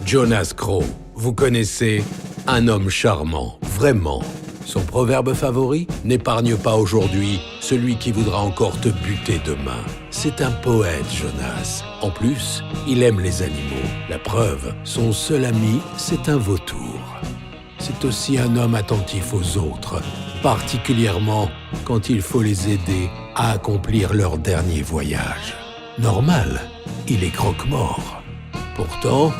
Jonas Crow, vous connaissez, un homme charmant, vraiment. Son proverbe favori, n'épargne pas aujourd'hui celui qui voudra encore te buter demain. C'est un poète, Jonas. En plus, il aime les animaux. La preuve, son seul ami, c'est un vautour. C'est aussi un homme attentif aux autres, particulièrement quand il faut les aider à accomplir leur dernier voyage. Normal, il est croque-mort. Pourtant,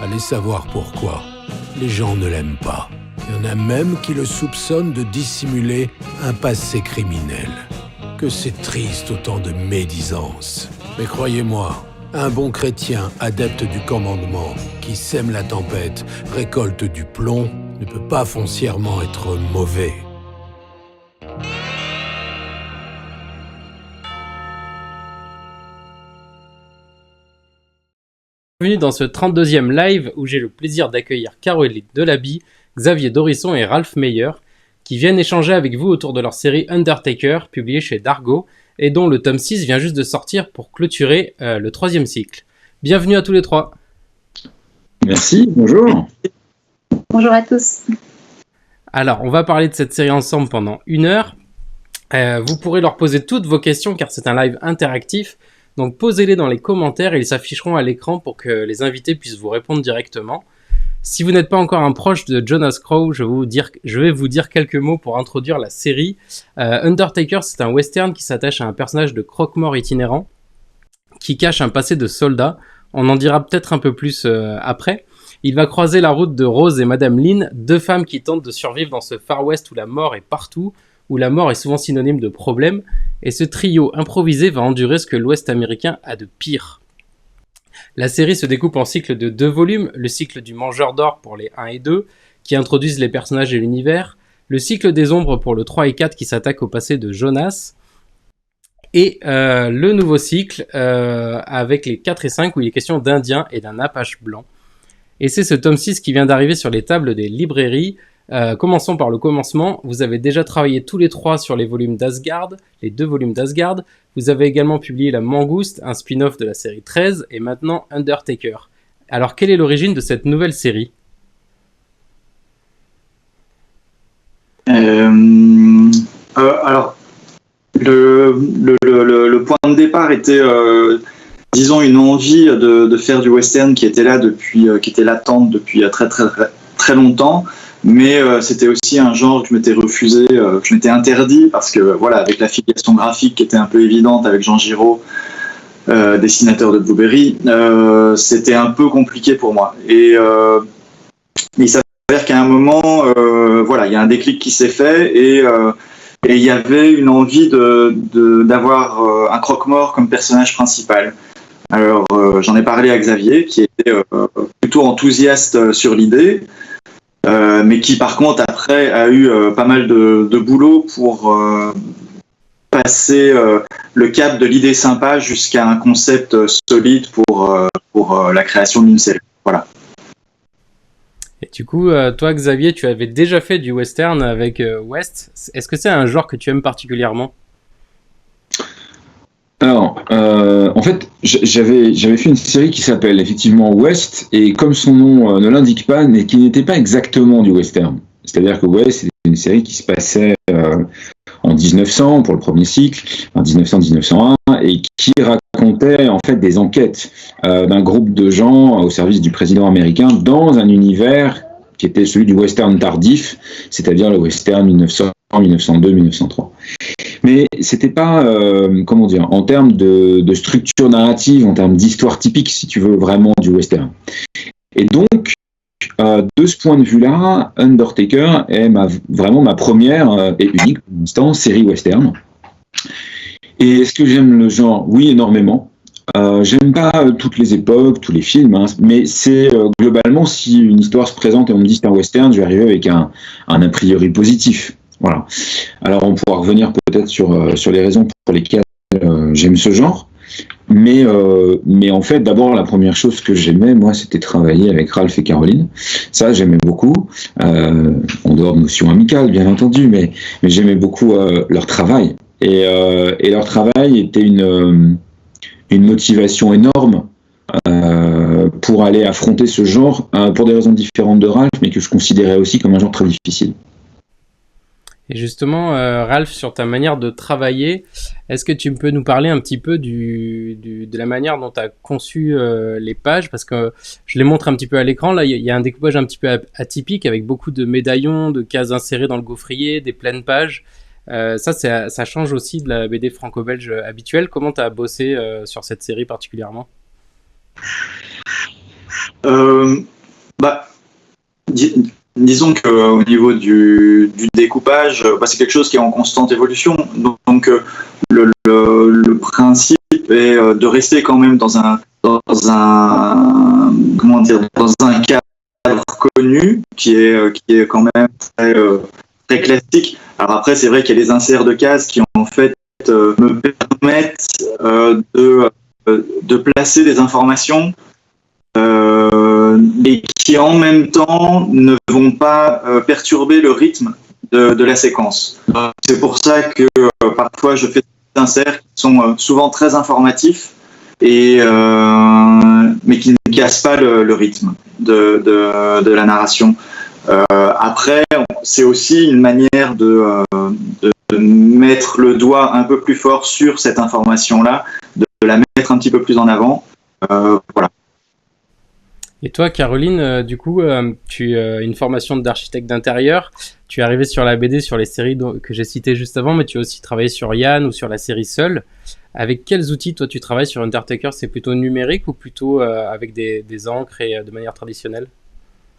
allez savoir pourquoi. Les gens ne l'aiment pas. Il y en a même qui le soupçonnent de dissimuler un passé criminel. Que c'est triste autant de médisance. Mais croyez-moi, un bon chrétien adepte du commandement qui sème la tempête, récolte du plomb, ne peut pas foncièrement être mauvais. Bienvenue dans ce 32e live où j'ai le plaisir d'accueillir Caroline Delaby, Xavier Dorisson et Ralph Meyer qui viennent échanger avec vous autour de leur série Undertaker, publiée chez Dargo et dont le tome 6 vient juste de sortir pour clôturer le 3e cycle. Bienvenue à tous les trois. Merci, bonjour. Bonjour à tous. Alors, on va parler de cette série ensemble pendant 1 heure. Vous pourrez leur poser toutes vos questions car c'est un live interactif. Donc posez-les dans les commentaires et ils s'afficheront à l'écran pour que les invités puissent vous répondre directement. Si vous n'êtes pas encore un proche de Jonas Crow, je vais vous dire quelques mots pour introduire la série. Undertaker, c'est un western qui s'attache à un personnage de croque-mort itinérant qui cache un passé de soldat. On en dira peut-être un peu plus après. Il va croiser la route de Rose et Madame Lynn, 2 femmes qui tentent de survivre dans ce Far West où la mort est partout, où la mort est souvent synonyme de problème, et ce trio improvisé va endurer ce que l'Ouest américain a de pire. La série se découpe en cycles de 2 volumes, le cycle du Mangeur d'Or pour les 1 et 2, qui introduisent les personnages et l'univers, le cycle des ombres pour le 3 et 4 qui s'attaque au passé de Jonas, et le nouveau cycle avec les 4 et 5 où il est question d'Indiens et d'un Apache blanc. Et c'est ce tome 6 qui vient d'arriver sur les tables des librairies. Commençons par le commencement. Vous avez déjà travaillé tous les 3 sur les volumes d'Asgard, les 2 volumes d'Asgard. Vous avez également publié La Mangouste, un spin-off de la série 13, et maintenant Undertaker. Alors, quelle est l'origine de cette nouvelle série ? Alors, le point de départ était, disons, une envie de faire du western qui était là qui était latente depuis très très très, très longtemps. Mais c'était aussi un genre que je m'étais refusé, que je m'étais interdit parce que voilà, avec la filiation graphique qui était un peu évidente avec Jean Giraud, dessinateur de Blueberry, c'était un peu compliqué pour moi. Et il s'avère qu'à un moment, voilà, il y a un déclic qui s'est fait et il y avait une envie d'avoir un croque-mort comme personnage principal. Alors j'en ai parlé à Xavier qui était plutôt enthousiaste sur l'idée. Mais qui par contre après a eu pas mal de boulot pour passer le cap de l'idée sympa jusqu'à un concept solide pour la création d'une série. Voilà. Et du coup, toi Xavier, tu avais déjà fait du western avec West. Est-ce que c'est un genre que tu aimes particulièrement ? Alors, en fait, j'avais fait une série qui s'appelle effectivement West, et comme son nom ne l'indique pas, mais qui n'était pas exactement du western. C'est-à-dire que West, c'était une série qui se passait en 1900 pour le premier cycle, en 1900-1901, et qui racontait en fait des enquêtes d'un groupe de gens au service du président américain dans un univers qui était celui du western tardif, c'est-à-dire le western 1900, 1902, 1903. Mais c'était pas, comment dire, en termes de structure narrative, en termes d'histoire typique, si tu veux, vraiment du western. Et donc, de ce point de vue-là, Undertaker est vraiment ma première et unique, pour l'instant, série western. Et est-ce que j'aime le genre ? Oui, énormément. J'aime pas toutes les époques, tous les films, hein, mais c'est globalement, si une histoire se présente et on me dit c'est un western, je vais arriver avec un a priori positif. Voilà. Alors on pourra revenir peut-être sur les raisons pour lesquelles j'aime ce genre, mais en fait d'abord la première chose que j'aimais moi c'était travailler avec Ralph et Caroline. Ça j'aimais beaucoup, en dehors de notions amicales bien entendu, mais j'aimais beaucoup leur travail et leur travail était une motivation énorme pour aller affronter ce genre, pour des raisons différentes de Ralph, mais que je considérais aussi comme un genre très difficile. Et justement, Ralph, sur ta manière de travailler, est-ce que tu peux nous parler un petit peu de la manière dont tu as conçu les pages? Parce que je les montre un petit peu à l'écran. Là, il y a un découpage un petit peu atypique avec beaucoup de médaillons, de cases insérées dans le gaufrier, des pleines pages. Ça change aussi de la BD franco-belge habituelle. Comment tu as bossé sur cette série particulièrement? Disons qu'au niveau du découpage, c'est quelque chose qui est en constante évolution. Donc le principe est de rester quand même dans un cadre connu qui est quand même très classique. Alors après, c'est vrai qu'il y a les inserts de cases qui en fait me permettent de placer des informations et qui en même temps ne vont pas perturber le rythme de la séquence. C'est pour ça que parfois je fais des inserts qui sont souvent très informatifs mais qui ne cassent pas le rythme de la narration. Après, c'est aussi une manière de mettre le doigt un peu plus fort sur cette information-là, de la mettre un petit peu plus en avant. Voilà. Et toi, Caroline, du coup, tu as une formation d'architecte d'intérieur. Tu es arrivée sur la BD, sur les séries que j'ai citées juste avant, mais tu as aussi travaillé sur Yann ou sur la série Seul. Avec quels outils, toi, tu travailles sur Undertaker? C'est plutôt numérique ou plutôt avec des encres et de manière traditionnelle?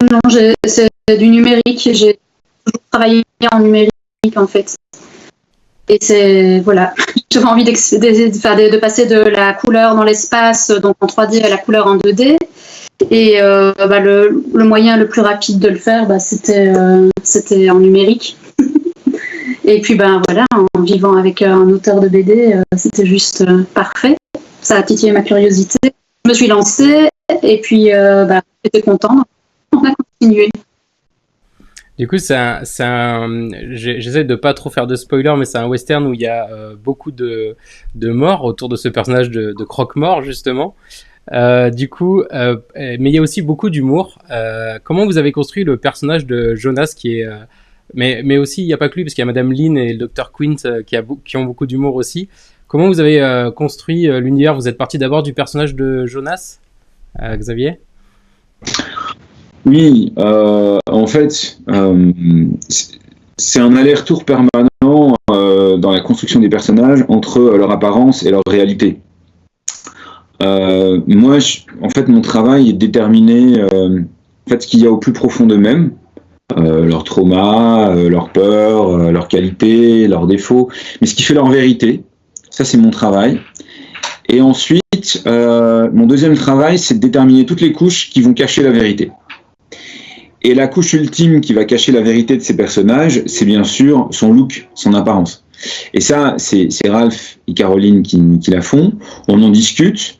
Non, c'est du numérique. J'ai toujours travaillé en numérique, en fait. Et c'est, voilà, j'avais envie de passer de la couleur dans l'espace, donc en 3D, à la couleur en 2D. Et le moyen le plus rapide de le faire, c'était en numérique. Et puis voilà, en vivant avec un auteur de BD, c'était juste parfait. Ça a titillé ma curiosité. Je me suis lancée et puis j'étais contente. On a continué. Du coup, j'essaie de pas trop faire de spoiler, mais c'est un western où il y a beaucoup de morts autour de ce personnage de croque-mort, justement. Du coup, mais il y a aussi beaucoup d'humour. Comment vous avez construit le personnage de Jonas qui est... mais aussi, il n'y a pas que lui, parce qu'il y a Madame Lynn et le Dr. Quint qui ont beaucoup d'humour aussi. Comment vous avez construit l'univers? Vous êtes parti d'abord du personnage de Jonas, Xavier? Oui, en fait, c'est un aller-retour permanent dans la construction des personnages entre leur apparence et leur réalité. Moi, en fait, mon travail est de déterminer ce qu'il y a au plus profond d'eux-mêmes, leurs traumas, leurs peurs, leurs qualités, leurs défauts, mais ce qui fait leur vérité. Ça, c'est mon travail. Et ensuite, mon deuxième travail, c'est de déterminer toutes les couches qui vont cacher la vérité. Et la couche ultime qui va cacher la vérité de ces personnages, c'est bien sûr son look, son apparence. Et ça, c'est Ralph et Caroline qui la font. On en discute.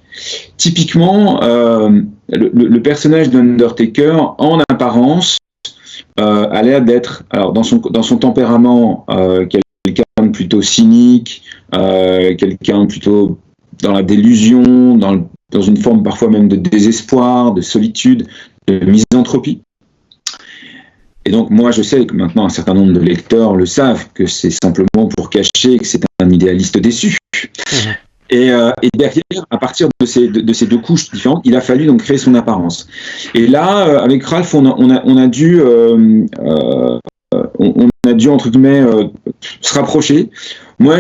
Typiquement, le personnage d'Undertaker, en apparence, a l'air d'être, alors dans son tempérament, quelqu'un de plutôt cynique, quelqu'un plutôt dans la délusion, dans une forme parfois même de désespoir, de solitude, de misanthropie. Et donc moi je sais que maintenant un certain nombre de lecteurs le savent, que c'est simplement pour cacher que c'est un idéaliste déçu. Et derrière, à partir de ces deux couches différentes, il a fallu donc créer son apparence. Et là, avec Ralph, on a dû entre guillemets se rapprocher. Moi,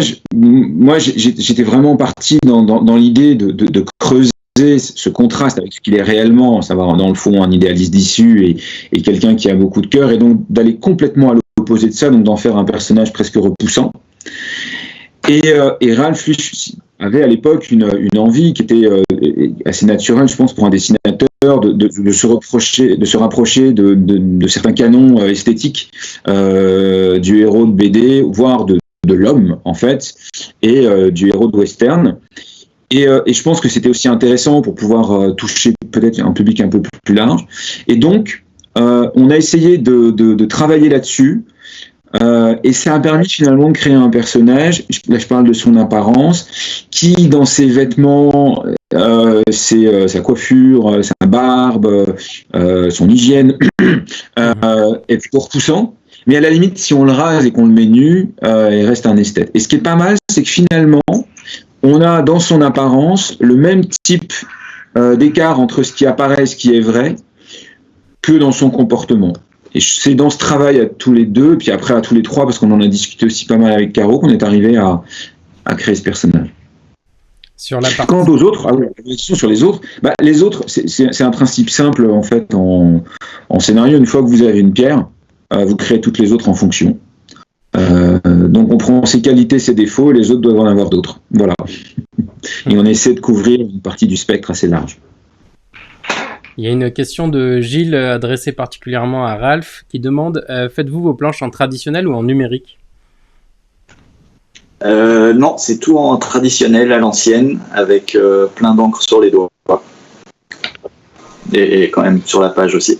j'étais vraiment parti dans l'idée de creuser ce contraste avec ce qu'il est réellement, à savoir dans le fond un idéaliste déçu et quelqu'un qui a beaucoup de cœur, et donc d'aller complètement à l'opposé de ça, donc d'en faire un personnage presque repoussant. Et Ralph lui avait à l'époque une envie qui était assez naturelle, je pense, pour un dessinateur, de se rapprocher de certains canons esthétiques du héros de BD, voire de l'homme en fait, et du héros de western. Et je pense que c'était aussi intéressant pour pouvoir toucher peut-être un public un peu plus large. Et donc, on a essayé de travailler là-dessus Et ça a permis finalement de créer un personnage, là je parle de son apparence, qui dans ses vêtements, sa coiffure, sa barbe, son hygiène, est plutôt repoussant. Mais à la limite, si on le rase et qu'on le met nu, il reste un esthète. Et ce qui est pas mal, c'est que finalement, on a dans son apparence le même type d'écart entre ce qui apparaît et ce qui est vrai que dans son comportement. Et c'est dans ce travail à tous les deux, puis après à tous les trois, parce qu'on en a discuté aussi pas mal avec Caro, qu'on est arrivé à créer ce personnage. Sur la partie... Quant aux autres, sur les autres, c'est un principe simple en fait en scénario. Une fois que vous avez une pierre, vous créez toutes les autres en fonction. Donc on prend ses qualités, ses défauts, et les autres doivent en avoir d'autres. Voilà. Et on essaie de couvrir une partie du spectre assez large. Il y a une question de Gilles adressée particulièrement à Ralph qui demande faites-vous vos planches en traditionnel ou en numérique? Non, c'est tout en traditionnel à l'ancienne, avec plein d'encre sur les doigts. Et quand même sur la page aussi.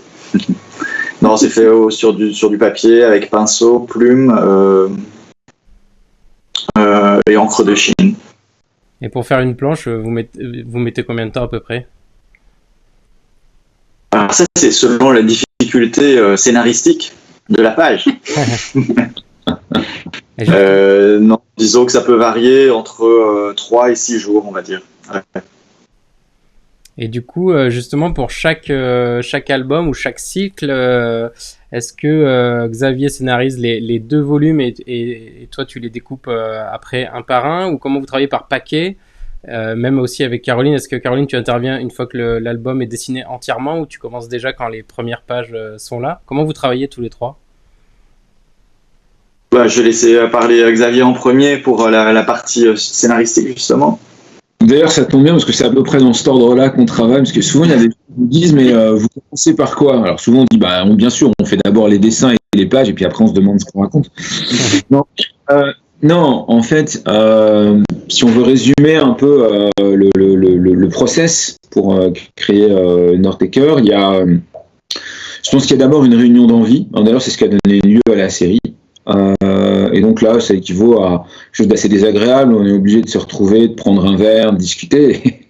Non, c'est fait sur du papier, avec pinceau, plume et encre de Chine. Et pour faire une planche, vous mettez combien de temps à peu près? Alors ça, c'est selon la difficulté scénaristique de la page. Non, disons que ça peut varier entre 3 et 6 jours, on va dire. Ouais. Et du coup, justement, pour chaque album ou chaque cycle, est-ce que Xavier scénarise les 2 volumes et toi, tu les découpes après un par un, ou comment vous travaillez par paquet? Même aussi avec Caroline, est-ce que Caroline, tu interviens une fois que l'album est dessiné entièrement, ou tu commences déjà quand les premières pages sont là? Comment vous travaillez tous les trois? Je vais laisser parler Xavier en premier pour la partie scénaristique, justement. D'ailleurs, ça tombe bien parce que c'est à peu près dans cet ordre-là qu'on travaille, parce que souvent il y a des gens qui nous disent mais vous commencez par quoi? Alors souvent on dit bien sûr on fait d'abord les dessins et les pages et puis après on se demande ce qu'on raconte. Non, en fait, si on veut résumer un peu le process pour créer Northaker, il y a, je pense qu'il y a d'abord une réunion d'envie. D'ailleurs, c'est ce qui a donné lieu à la série. Et donc là, ça équivaut à quelque chose d'assez désagréable. On est obligé de se retrouver, de prendre un verre, de discuter,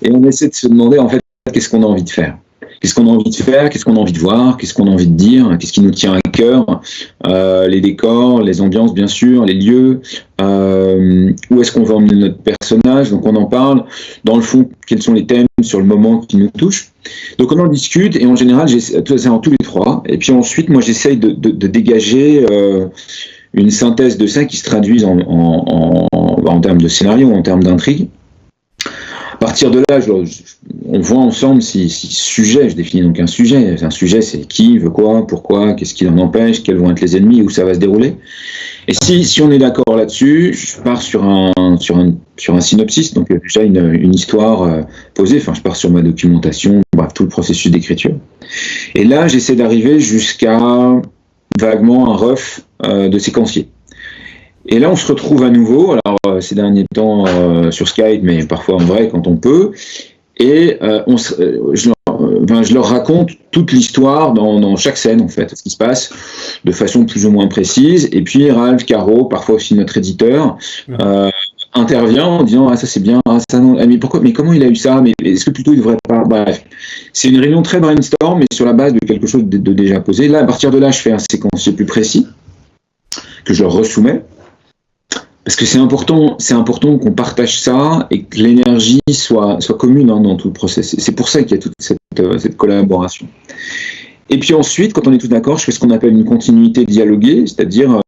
et on essaie de se demander en fait qu'est-ce qu'on a envie de faire. Qu'est-ce qu'on a envie de faire, qu'est-ce qu'on a envie de voir, qu'est-ce qu'on a envie de dire, qu'est-ce qui nous tient à cœur, les décors, les ambiances bien sûr, les lieux, où est-ce qu'on veut emmener notre personnage, donc on en parle, dans le fond, quels sont les thèmes sur le moment qui nous touchent. Donc on en discute et en général, c'est en tous les trois, et puis ensuite moi j'essaye de dégager une synthèse de ça qui se traduise en termes de scénario, en termes d'intrigue. À partir de là, on voit ensemble si sujet, je définis donc un sujet. Un sujet, c'est qui, veut quoi, pourquoi, qu'est-ce qui en empêche, quels vont être les ennemis, où ça va se dérouler. Et si on est d'accord là-dessus, je pars sur un synopsis, donc déjà une histoire posée. Enfin, je pars sur ma documentation, bref, tout le processus d'écriture. Et là, j'essaie d'arriver jusqu'à vaguement un rough de séquencier. Et là, on se retrouve à nouveau, alors ces derniers temps sur Skype, mais parfois en vrai quand on peut, et je leur raconte toute l'histoire dans chaque scène, en fait, ce qui se passe de façon plus ou moins précise, et puis Ralph, Caro, parfois aussi notre éditeur, intervient en disant « Ah, ça c'est bien, ah, ça non, mais pourquoi, mais comment il a eu ça, mais est-ce que plutôt il devrait pas… » Bref, c'est une réunion très brainstorm, mais sur la base de quelque chose de déjà posé. Là, à partir de là, je fais un séquencier plus précis, que je leur ressoumets. Parce que c'est important qu'on partage ça et que l'énergie soit commune dans tout le process. C'est pour ça qu'il y a toute cette collaboration. Et puis ensuite, quand on est tous d'accord, je fais ce qu'on appelle une continuité dialoguée, c'est-à-dire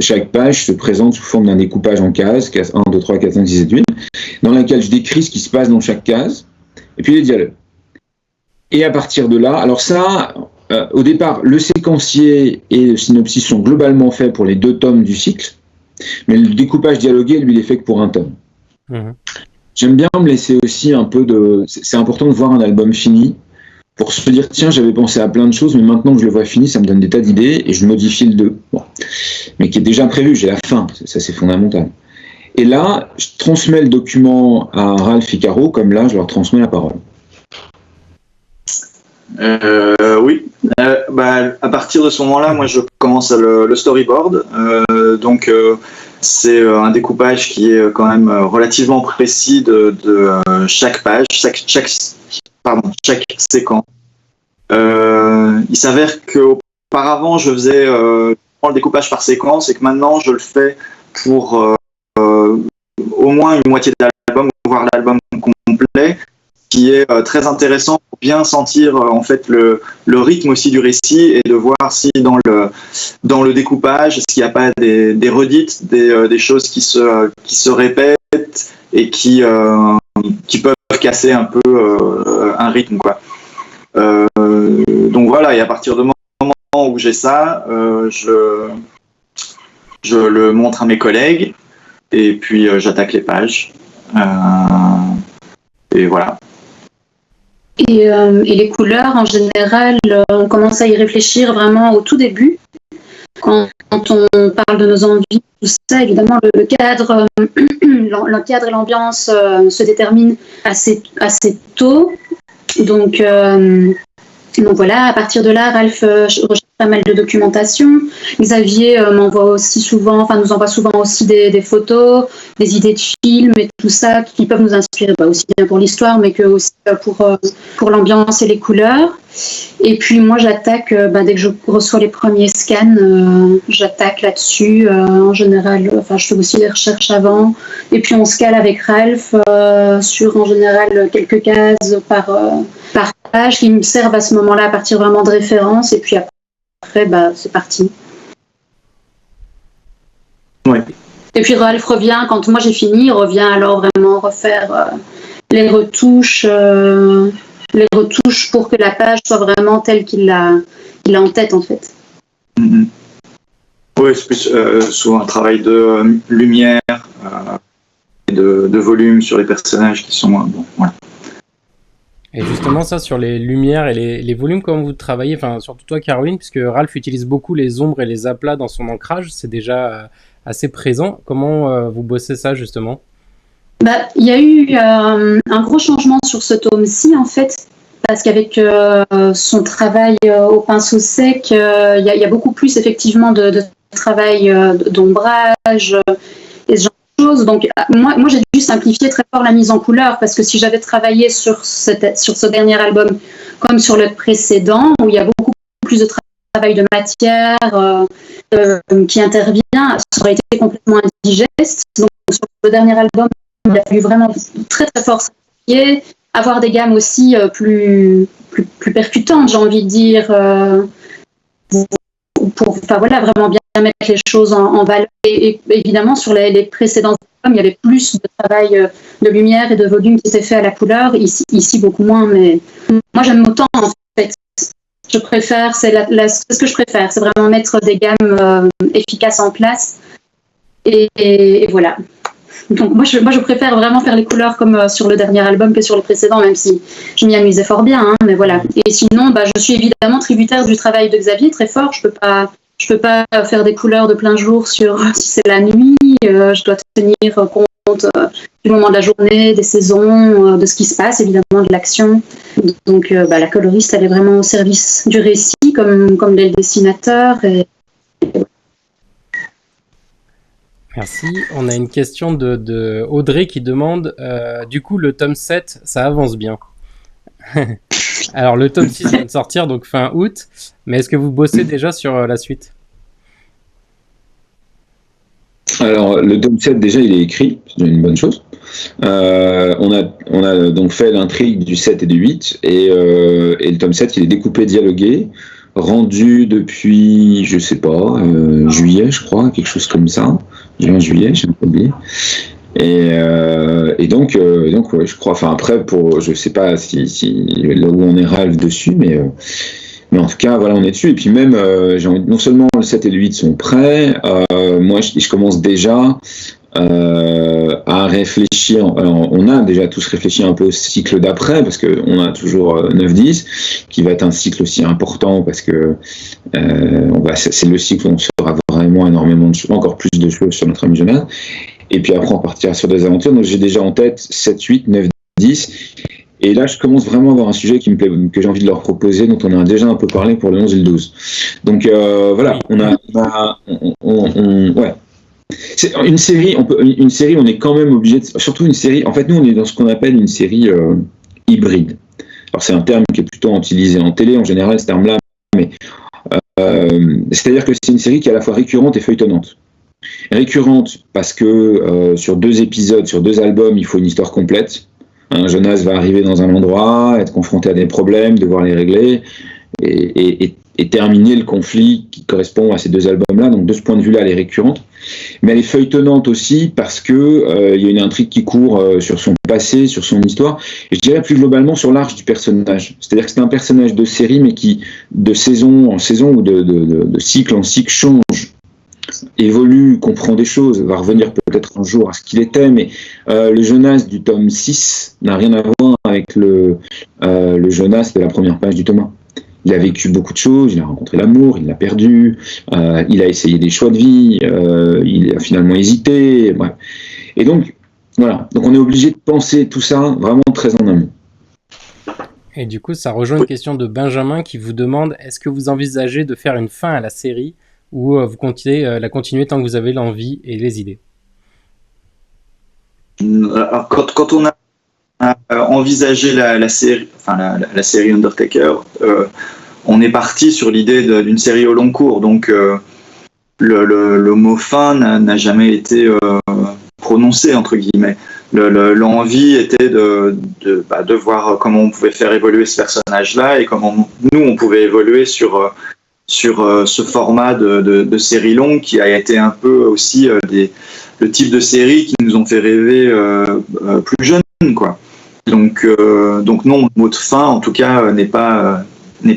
chaque page se présente sous forme d'un découpage en cases, 1, 2, 3, 4, 5, 6, 7, 8, dans laquelle je décris ce qui se passe dans chaque case, et puis les dialogues. Et à partir de là, alors ça, au départ, le séquencier et le synopsis sont globalement faits pour les 2 tomes du cycle, mais le découpage dialogué, lui, il est fait que pour un tome. J'aime bien me laisser aussi un peu de… C'est important de voir un album fini pour se dire, tiens, j'avais pensé à plein de choses, mais maintenant que je le vois fini, ça me donne des tas d'idées et je modifie le 2. Bon. Mais qui est déjà prévu, j'ai la fin, ça c'est fondamental. Et là, je transmets le document à Ralph et Caro, comme là, je leur transmets la parole. Oui. À partir de ce moment-là, moi, je commence le storyboard. C'est un découpage qui est quand même relativement précis de chaque page, chaque séquence. Il s'avère qu'auparavant, je faisais le découpage par séquence et que maintenant, je le fais pour au moins une moitié de l'album, voire l'album complet, qui est très intéressant pour bien sentir en fait le rythme aussi du récit et de voir si dans le découpage, s'il n'y a pas des redites, des choses qui se répètent et qui peuvent casser un peu un rythme, quoi. Donc voilà, et à partir du moment où j'ai ça, je le montre à mes collègues et puis j'attaque les pages. Et voilà. Et les couleurs, en général, on commence à y réfléchir vraiment au tout début. Quand on parle de nos envies, tout ça, évidemment, le cadre et l'ambiance se déterminent assez tôt. Donc voilà, à partir de là, Ralph recherche pas mal de documentation. Xavier nous envoie souvent aussi des photos, des idées de films et tout ça qui peuvent nous inspirer aussi bien pour l'histoire, mais que aussi pour l'ambiance et les couleurs. Et puis moi, j'attaque, dès que je reçois les premiers scans, j'attaque là-dessus. En général, je fais aussi des recherches avant. Et puis on se cale avec Ralph sur, en général, quelques cases par page qui me servent à ce moment-là à partir vraiment de références. Et puis après, c'est parti. Oui. Et puis Ralph revient, quand moi j'ai fini, il revient alors vraiment refaire les retouches pour que la page soit vraiment telle qu'il l'a en tête, en fait. Mm-hmm. Oui, c'est plus souvent un travail de lumière et de volume sur les personnages qui sont... voilà. Et justement, ça, sur les lumières et les volumes, comment vous travaillez, surtout toi, Caroline, puisque Ralph utilise beaucoup les ombres et les aplats dans son ancrage, c'est déjà assez présent. Comment vous bossez ça, justement ? Il y a eu un gros changement sur ce tome-ci, en fait, parce qu'avec son travail au pinceau sec, il y a beaucoup plus, effectivement, de travail d'ombrage et ce genre de choses. Donc, moi, j'ai dû simplifier très fort la mise en couleur, parce que si j'avais travaillé sur ce dernier album comme sur le précédent, où il y a beaucoup plus de travail de matière qui intervient, ça aurait été complètement indigeste. Donc, sur le dernier album, il a fallu vraiment très très fort simplifier, avoir des gammes aussi plus percutantes, j'ai envie de dire, pour vraiment bien mettre les choses en valeur. Et évidemment, sur les précédents albums, il y avait plus de travail de lumière et de volume qui était fait à la couleur. Ici beaucoup moins, mais moi j'aime autant, en fait. Je préfère, c'est ce que je préfère, c'est vraiment mettre des gammes efficaces en place. Et voilà. Donc moi je préfère vraiment faire les couleurs comme sur le dernier album que sur le précédent, même si je m'y amusais fort bien, hein, mais voilà. Et sinon, je suis évidemment tributaire du travail de Xavier, très fort. Je peux pas faire des couleurs de plein jour si c'est la nuit. Je dois tenir compte du moment de la journée, des saisons, de ce qui se passe, évidemment de l'action. Donc la coloriste, elle est vraiment au service du récit, comme l'est le dessinateur. Et Merci. On a une question de Audrey qui demande du coup, le tome 7, ça avance bien. Alors, le tome 6 vient de sortir, donc fin août. Mais est-ce que vous bossez déjà sur la suite ? Alors, le tome 7, déjà, il est écrit. C'est une bonne chose. On a donc fait l'intrigue du 7 et du 8. Et le tome 7, il est découpé, dialogué, rendu depuis, je sais pas, juillet, je crois, quelque chose comme ça. Juillet, j'ai un peu oublié. Et donc ouais, je crois. Après, je sais pas si là où on est Ralph dessus, mais en tout cas, voilà, on est dessus. Et puis même, non seulement le 7 et le 8 sont prêts. Moi, je commence déjà à réfléchir. Alors, on a déjà tous réfléchi un peu au cycle d'après, parce qu'on a toujours 9-10, qui va être un cycle aussi important, parce que c'est le cycle où on saura vraiment énormément de choses, encore plus de choses sur notre ami jeunesse. Et puis après, on partira sur des aventures. Donc, j'ai déjà en tête 7, 8, 9, 10. Et là, je commence vraiment à avoir un sujet qui me plaît, que j'ai envie de leur proposer, dont on a déjà un peu parlé pour le 11 et le 12. Donc voilà, ouais. C'est une série, on est quand même obligé de, surtout une série. En fait, nous, on est dans ce qu'on appelle une série hybride. Alors, c'est un terme qui est plutôt utilisé en télé, en général, ce terme-là, mais c'est-à-dire que c'est une série qui est à la fois récurrente et feuilletonnante. Récurrente parce que sur 2 épisodes, sur 2 albums, il faut une histoire complète. Jonas va arriver dans un endroit, être confronté à des problèmes, devoir les régler, et terminer le conflit qui correspond à ces 2 albums-là. Donc de ce point de vue-là, elle est récurrente. Mais elle est feuilletonnante aussi parce que y a une intrigue qui court sur son passé, sur son histoire, et je dirais plus globalement sur l'arche du personnage. C'est-à-dire que c'est un personnage de série, mais qui, de saison en saison ou de cycle en cycle, change, évolue, comprend des choses, va revenir peut-être un jour à ce qu'il était, mais le Jonas du tome 6 n'a rien à voir avec le Jonas de la première page du tome 1. Il a vécu beaucoup de choses, il a rencontré l'amour, il l'a perdu, il a essayé des choix de vie, il a finalement hésité, bref. Et donc, voilà. Donc on est obligé de penser tout ça vraiment très en amont. Et du coup, ça rejoint une question de Benjamin qui vous demande, est-ce que vous envisagez de faire une fin à la série ou vous continuez la continuer tant que vous avez l'envie et les idées? Alors, quand on a envisagé la série, enfin la série Undertaker, on est parti sur l'idée d'une série au long cours. Donc le mot fin n'a jamais été prononcé, entre guillemets. L'envie était de voir comment on pouvait faire évoluer ce personnage-là et comment nous on pouvait évoluer sur ce format de série longue qui a été un peu aussi le type de série qui nous ont fait rêver plus jeunes, quoi. Donc non, le mot de fin, en tout cas, n'est pas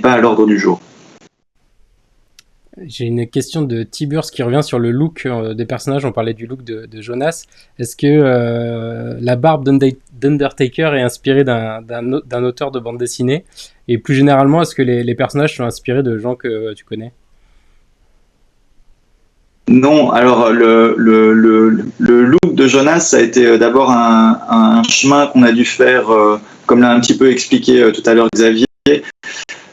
à l'ordre du jour. J'ai une question de Tiburce qui revient sur le look des personnages. On parlait du look de Jonas. Est-ce que la barbe d'Undertaker est inspirée d'un auteur de bande dessinée? Et plus généralement, est-ce que les personnages sont inspirés de gens que tu connais? Non, alors le look de Jonas, ça a été d'abord un chemin qu'on a dû faire, comme l'a un petit peu expliqué tout à l'heure Xavier,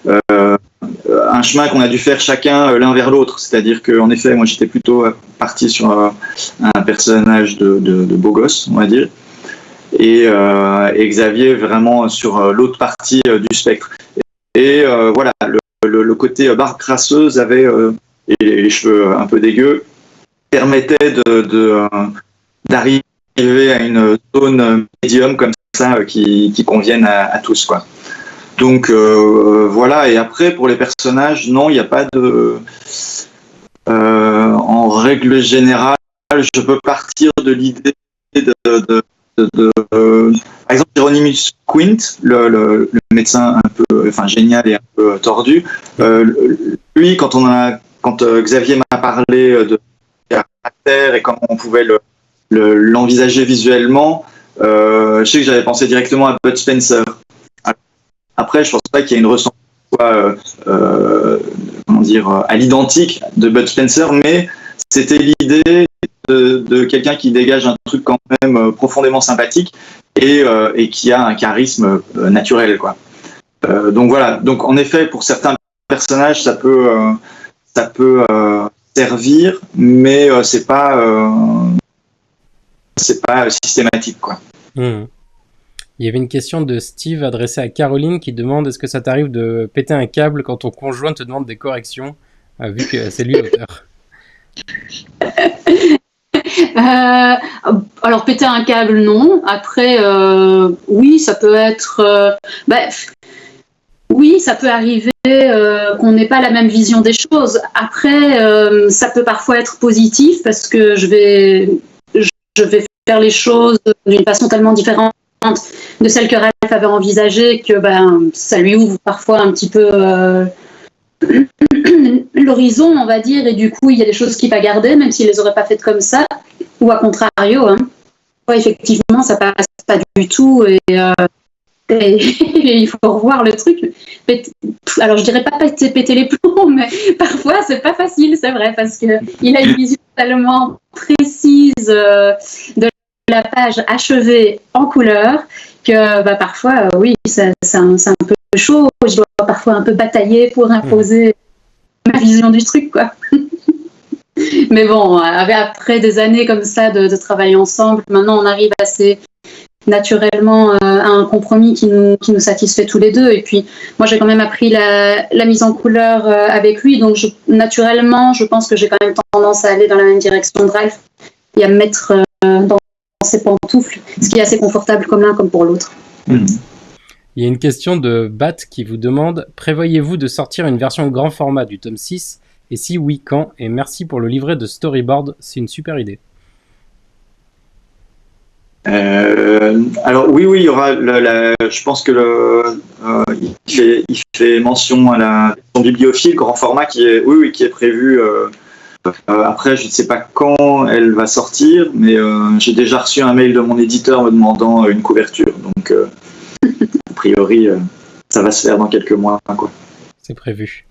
un chemin qu'on a dû faire chacun l'un vers l'autre. C'est-à-dire qu'en effet, moi j'étais plutôt parti sur un personnage de beau gosse, on va dire, et Xavier vraiment sur l'autre partie du spectre. Et voilà, le côté barbe crasseuse avait... et les cheveux un peu dégueux, permettaient d'arriver à une zone médium comme ça qui convienne à tous, quoi. Donc voilà, et après pour les personnages, non, il n'y a pas de... en règle générale, je peux partir de l'idée par exemple, Hieronymus Quint, le médecin un peu, enfin génial et un peu tordu, lui, quand Xavier m'a parlé de caractère et comment on pouvait l'envisager visuellement, je sais que j'avais pensé directement à Bud Spencer. Après, je pense pas qu'il y ait une ressemblance à l'identique de Bud Spencer, mais c'était l'idée de quelqu'un qui dégage un truc quand même profondément sympathique et qui a un charisme naturel, quoi. Donc voilà. Donc en effet, pour certains personnages, ça peut servir, mais c'est pas systématique, quoi. Il y avait une question de Steve adressée à Caroline qui demande, est-ce que ça t'arrive de péter un câble quand ton conjoint te demande des corrections, vu que c'est lui l'auteur? Alors péter un câble, non. Après, oui, ça peut être... oui, ça peut arriver qu'on n'ait pas la même vision des choses. Après, ça peut parfois être positif parce que je vais faire les choses d'une façon tellement différente de celle que Ralph avait envisagée que ça lui ouvre parfois un petit peu l'horizon, on va dire, et du coup, il y a des choses qu'il va garder, même s'il les aurait pas faites comme ça, ou à contrario. Effectivement, ça passe pas du tout et il faut revoir le truc. Alors, je dirais pas péter les plombs, mais parfois, c'est pas facile, c'est vrai, parce qu'il a une vision tellement précise de la page achevée en couleur que parfois, oui, c'est un peu chaud. Je dois parfois un peu batailler pour imposer ma vision du truc, quoi. Mais bon, après des années comme ça de travailler ensemble, maintenant on arrive assez naturellement à un compromis qui nous satisfait tous les deux. Et puis moi j'ai quand même appris la mise en couleur avec lui, donc naturellement je pense que j'ai quand même tendance à aller dans la même direction de Ralph et à me mettre dans ses pantoufles, ce qui est assez confortable comme l'un comme pour l'autre. Il y a une question de Bat qui vous demande: prévoyez-vous de sortir une version grand format du tome 6? Et si oui, quand? Et merci pour le livret de storyboard, c'est une super idée. Alors oui, il y aura. Je pense que il fait mention à la version bibliophile grand format qui est prévue. Après, je ne sais pas quand elle va sortir, mais j'ai déjà reçu un mail de mon éditeur me demandant une couverture. Donc, a priori, ça va se faire dans quelques mois, quoi. C'est prévu.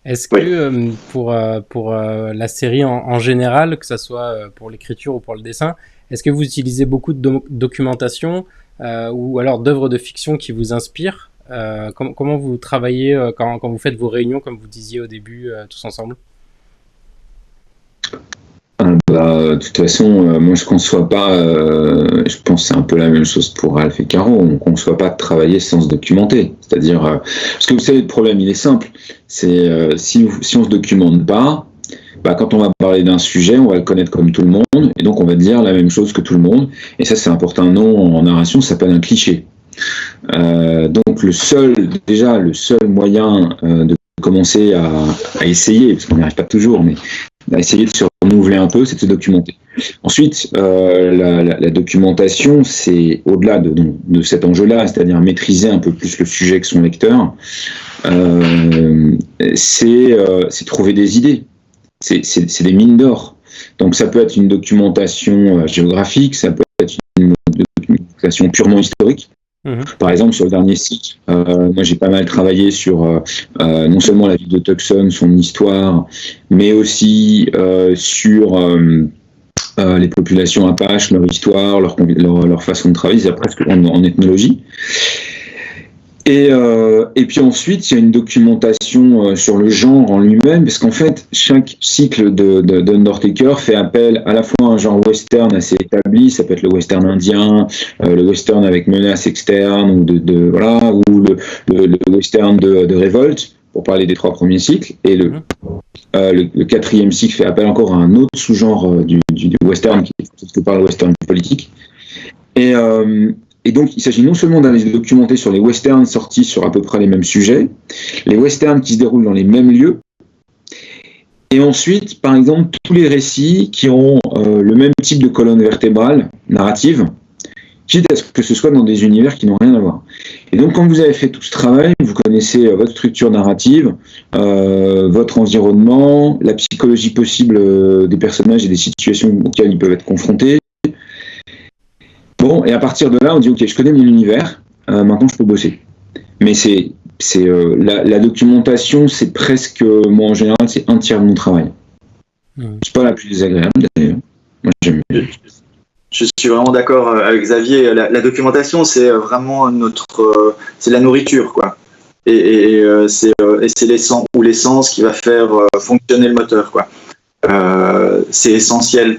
Est-ce que pour la série en général, que ce soit pour l'écriture ou pour le dessin, est-ce que vous utilisez beaucoup de documentation ou alors d'œuvres de fiction qui vous inspirent? Comment vous travaillez quand vous faites vos réunions, comme vous disiez au début, tous ensemble? De toute façon, moi je conçois pas, je pense que c'est un peu la même chose pour Ralph et Caro, on conçoit pas de travailler sans se documenter. C'est-à-dire, parce que vous savez, le problème il est simple, c'est si on se documente pas, quand on va parler d'un sujet, on va le connaître comme tout le monde, et donc on va dire la même chose que tout le monde, et ça c'est important, un nom en narration, ça s'appelle un cliché. Donc le seul moyen de commencer à essayer, parce qu'on n'y arrive pas toujours, mais à essayer de se renouveler un peu, c'est de se documenter. Ensuite, la documentation, c'est au-delà de cet enjeu-là, c'est-à-dire maîtriser un peu plus le sujet que son lecteur, c'est trouver des idées, c'est des mines d'or. Donc ça peut être une documentation géographique, ça peut être une documentation purement historique. Par exemple, sur le dernier cycle, moi j'ai pas mal travaillé sur non seulement la ville de Tucson, son histoire, mais aussi sur les populations apaches, leur histoire, leur façon de travailler, c'est presque en ethnologie. Et puis ensuite, il y a une documentation sur le genre en lui-même, parce qu'en fait, chaque cycle d'Undertaker fait appel à la fois à un genre western assez établi, ça peut être le western indien, le western avec menace externe, ou ou le western de révolte, pour parler des 3 premiers cycles, et le 4e cycle fait appel encore à un autre sous-genre du western, qui est quelque part le western politique. Et donc, il s'agit non seulement d'aller se documenter sur les westerns sortis sur à peu près les mêmes sujets, les westerns qui se déroulent dans les mêmes lieux, et ensuite, par exemple, tous les récits qui ont le même type de colonne vertébrale narrative, quitte à ce que ce soit dans des univers qui n'ont rien à voir. Et donc, quand vous avez fait tout ce travail, vous connaissez votre structure narrative, votre environnement, la psychologie possible des personnages et des situations auxquelles ils peuvent être confrontés. Bon, et à partir de là, on dit ok, je connais mon univers, maintenant je peux bosser. Mais la documentation, c'est presque, moi en général, c'est un tiers de mon travail. C'est pas la plus désagréable d'ailleurs. Moi j'aime bien. Je suis vraiment d'accord avec Xavier. La documentation, c'est vraiment c'est la nourriture, quoi. Et c'est l'essence qui va faire fonctionner le moteur, quoi. C'est essentiel.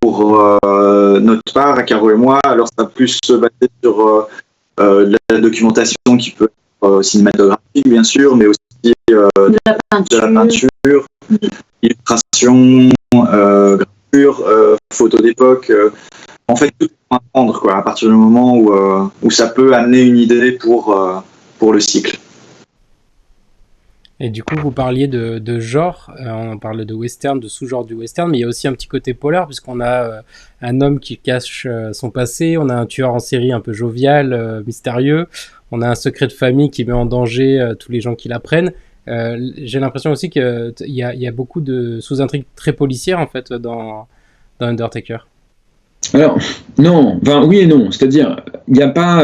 Pour notre part, à Caro et moi, alors ça va plus se baser sur la documentation qui peut être cinématographique, bien sûr, mais aussi de la peinture, illustration, gravure, photo d'époque. En fait, tout à apprendre, quoi, à partir du moment où ça peut amener une idée pour le cycle. Et du coup, vous parliez de genre, on parle de western, de sous-genre du western, mais il y a aussi un petit côté polar, puisqu'on a un homme qui cache son passé, on a un tueur en série un peu jovial, mystérieux, on a un secret de famille qui met en danger tous les gens qui l'apprennent. J'ai l'impression aussi qu'il y a beaucoup de sous-intrigues très policières, en fait, dans Undertaker. Alors, non, oui et non, c'est-à-dire, il n'y a pas...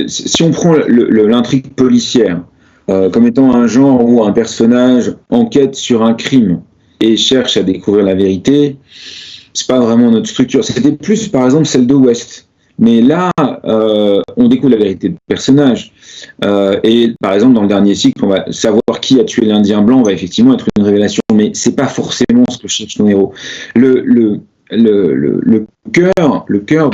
si on prend l'intrigue policière, comme étant un genre où un personnage enquête sur un crime et cherche à découvrir la vérité, c'est pas vraiment notre structure. C'était plus, par exemple, celle de West. Mais là, on découvre la vérité du personnage. Et par exemple, dans le dernier cycle, on va savoir qui a tué l'Indien blanc, va effectivement être une révélation. Mais c'est pas forcément ce que cherchent nos héros. Le cœur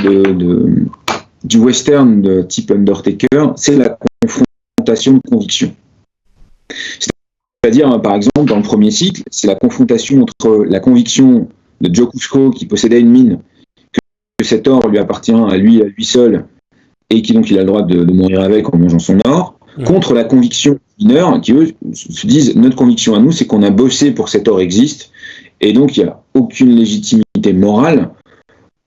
du western de type Undertaker, c'est la confrontation de conviction. C'est-à-dire, par exemple, dans le premier cycle, c'est la confrontation entre la conviction de Joe Cusco, qui possédait une mine, que cet or lui appartient à lui seul, et qui donc il a le droit de mourir avec en mangeant son or, contre la conviction mineur, qui eux se disent, notre conviction à nous, c'est qu'on a bossé pour que cet or existe, et donc il n'y a aucune légitimité morale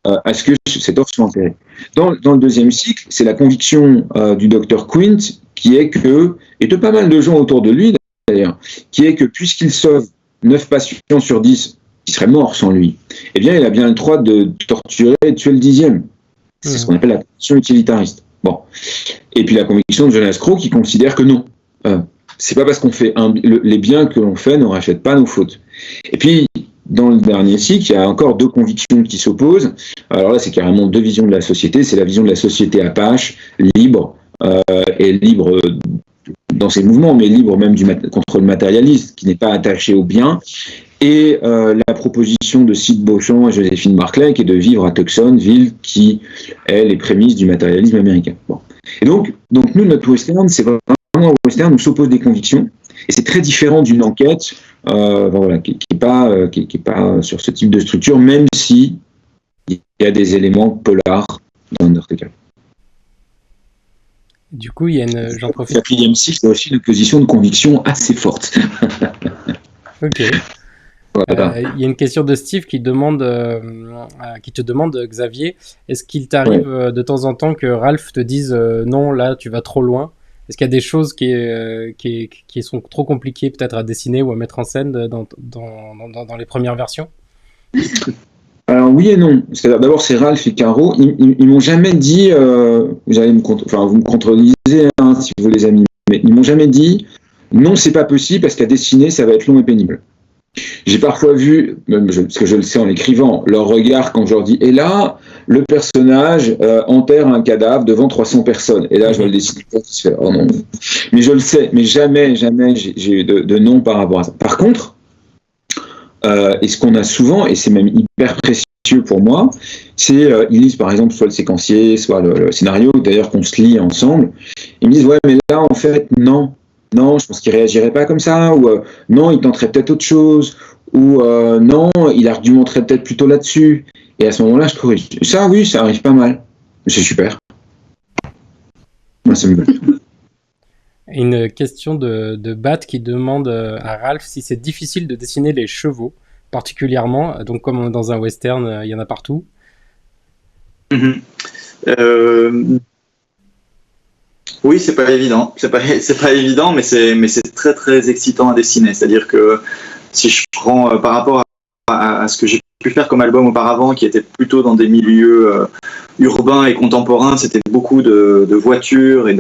à ce que cet or soit enterré. Dans le deuxième cycle, c'est la conviction du docteur Quint, qui est que, et de pas mal de gens autour de lui d'ailleurs, qui est que puisqu'il sauve 9 patients sur 10 qui seraient morts sans lui, eh bien il a bien le droit de torturer et de tuer le 10e. C'est ce qu'on appelle la conviction utilitariste. Bon. Et puis la conviction de Jonas Crow qui considère que non. C'est pas parce qu'on fait les biens que l'on fait ne rachètent pas nos fautes. Et puis, dans le dernier cycle, il y a encore 2 convictions qui s'opposent. Alors là, c'est carrément 2 visions de la société. C'est la vision de la société Apache, libre, et libre dans ses mouvements, mais libre même contre le matérialisme, qui n'est pas attaché au bien. Et la proposition de Sid Beauchamp et Joséphine Barclay, qui est de vivre à Tucson, ville qui est les prémices du matérialisme américain. Bon. Et donc nous, notre western, c'est vraiment un western où s'opposent des convictions, et c'est très différent d'une enquête voilà, qui est pas sur ce type de structure, même si il y a des éléments polars dans Undertaker. Du coup, il y a une... J'en profite. Le 4e cycle, c'est aussi une position de conviction assez forte. Ok. Voilà. Il y a une question de Steve qui te demande, Xavier, est-ce qu'il t'arrive de temps en temps que Ralph te dise non, là tu vas trop loin? Est-ce qu'il y a des choses qui sont trop compliquées peut-être à dessiner ou à mettre en scène dans les premières versions? Alors oui et non. D'abord c'est Ralph et Caro, ils m'ont jamais dit, vous me contredisez hein, si vous les amis, mais ils m'ont jamais dit non c'est pas possible parce qu'à dessiner ça va être long et pénible. J'ai parfois vu, parce que je le sais en écrivant, leur regard quand je leur dis « Et là, le personnage enterre un cadavre devant 300 personnes. » Et là, je vois le dessinateur qui se fait « Oh non !» Mais je le sais, mais jamais j'ai eu de non par rapport à ça. Par contre, et ce qu'on a souvent, et c'est même hyper précieux pour moi, c'est ils lisent par exemple soit le séquencier, soit le scénario, d'ailleurs qu'on se lit ensemble, ils me disent « Ouais, mais là, en fait, non. Non, je pense qu'il réagirait pas comme ça, ou non, il tenterait peut-être autre chose, ou non, il argumenterait peut-être plutôt là-dessus. » Et à ce moment-là, je corrige. Ça, oui, ça arrive pas mal. C'est super. Moi, ça me va. Une question de Bat qui demande à Ralph si c'est difficile de dessiner les chevaux, particulièrement, donc comme dans un western, il y en a partout. Oui, c'est pas évident. C'est pas évident, mais c'est très très excitant à dessiner. C'est-à-dire que si je prends par rapport à ce que j'ai pu faire comme album auparavant, qui était plutôt dans des milieux urbains et contemporains, c'était beaucoup de voitures et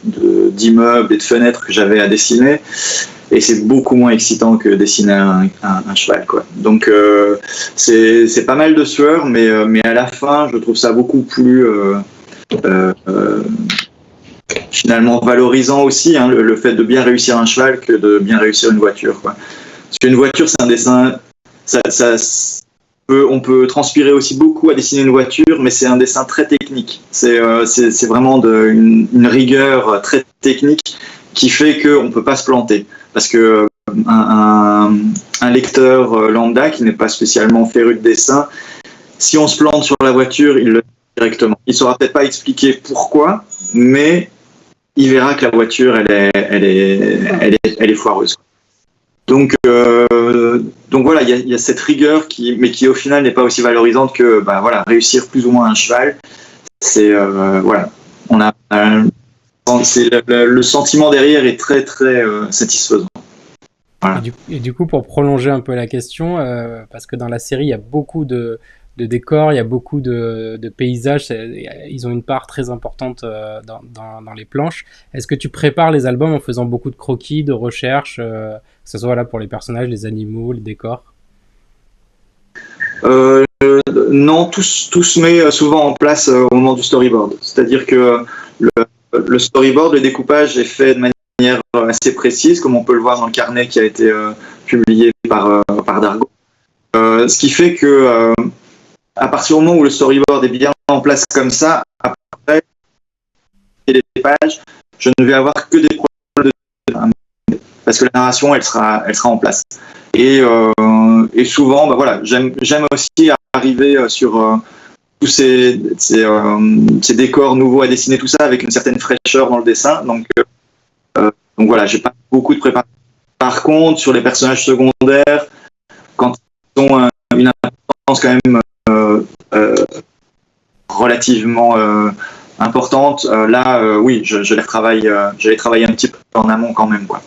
d'immeubles et de fenêtres que j'avais à dessiner. Et c'est beaucoup moins excitant que dessiner un cheval, quoi. Donc c'est pas mal de sueur, mais à la fin, je trouve ça beaucoup plus finalement valorisant aussi, hein, le fait de bien réussir un cheval que de bien réussir une voiture, quoi. Parce qu'une voiture, c'est un dessin, on peut transpirer aussi beaucoup à dessiner une voiture, mais c'est un dessin très technique. C'est vraiment une rigueur très technique qui fait qu'on ne peut pas se planter. Parce que un lecteur lambda qui n'est pas spécialement féru de dessin, si on se plante sur la voiture, il le dit directement. Il ne saura peut-être pas expliquer pourquoi, mais il verra que la voiture, elle est foireuse. Donc voilà, il y a cette rigueur mais qui au final n'est pas aussi valorisante que voilà, réussir plus ou moins un cheval. C'est voilà, le sentiment derrière est très très satisfaisant. Voilà. Et du coup, pour prolonger un peu la question, parce que dans la série, il y a beaucoup de décors, il y a beaucoup de paysages, ils ont une part très importante dans les planches. Est-ce que tu prépares les albums en faisant beaucoup de croquis, de recherches, que ce soit là pour les personnages, les animaux, les décors? Non, tout se met souvent en place au moment du storyboard. C'est-à-dire que le storyboard, le découpage est fait de manière assez précise, comme on peut le voir dans le carnet qui a été publié par Dargo. Ce qui fait que à partir du moment où le storyboard est bien en place comme ça, après les pages, je ne vais avoir que des problèmes parce que la narration elle sera en place. Et souvent, voilà, j'aime aussi arriver sur tous ces décors nouveaux à dessiner, tout ça avec une certaine fraîcheur dans le dessin. Donc voilà, j'ai pas beaucoup de préparation. Par contre, sur les personnages secondaires, quand ils ont une importance quand même relativement importante, là, oui, je les travaille un petit peu en amont quand même, quoi.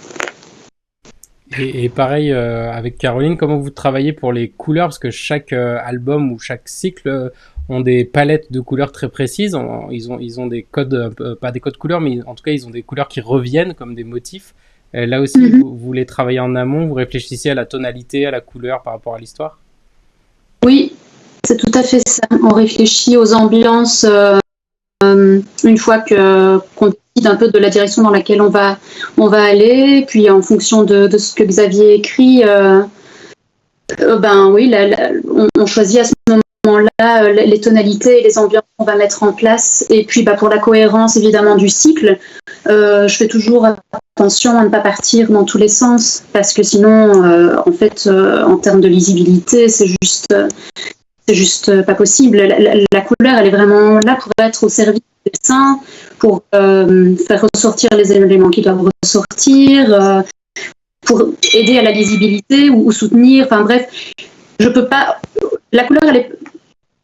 Et pareil avec Caroline, comment vous travaillez pour les couleurs? Parce que chaque album ou chaque cycle ont des palettes de couleurs très précises. Ils ont des codes, pas des codes couleurs, mais en tout cas, ils ont des couleurs qui reviennent comme des motifs. Là aussi, vous les travaillez en amont, vous réfléchissez à la tonalité, à la couleur par rapport à l'histoire? Oui, c'est tout à fait ça. On réfléchit aux ambiances une fois qu'on décide un peu de la direction dans laquelle on va aller. Puis en fonction de ce que Xavier écrit, oui, on choisit à ce moment-là les tonalités et les ambiances qu'on va mettre en place. Et puis pour la cohérence évidemment du cycle, je fais toujours attention à ne pas partir dans tous les sens parce que sinon, en fait, en termes de lisibilité, c'est juste pas possible. La couleur, elle est vraiment là pour être au service du dessin, pour faire ressortir les éléments qui doivent ressortir, pour aider à la lisibilité ou soutenir. Enfin bref, je peux pas. La couleur,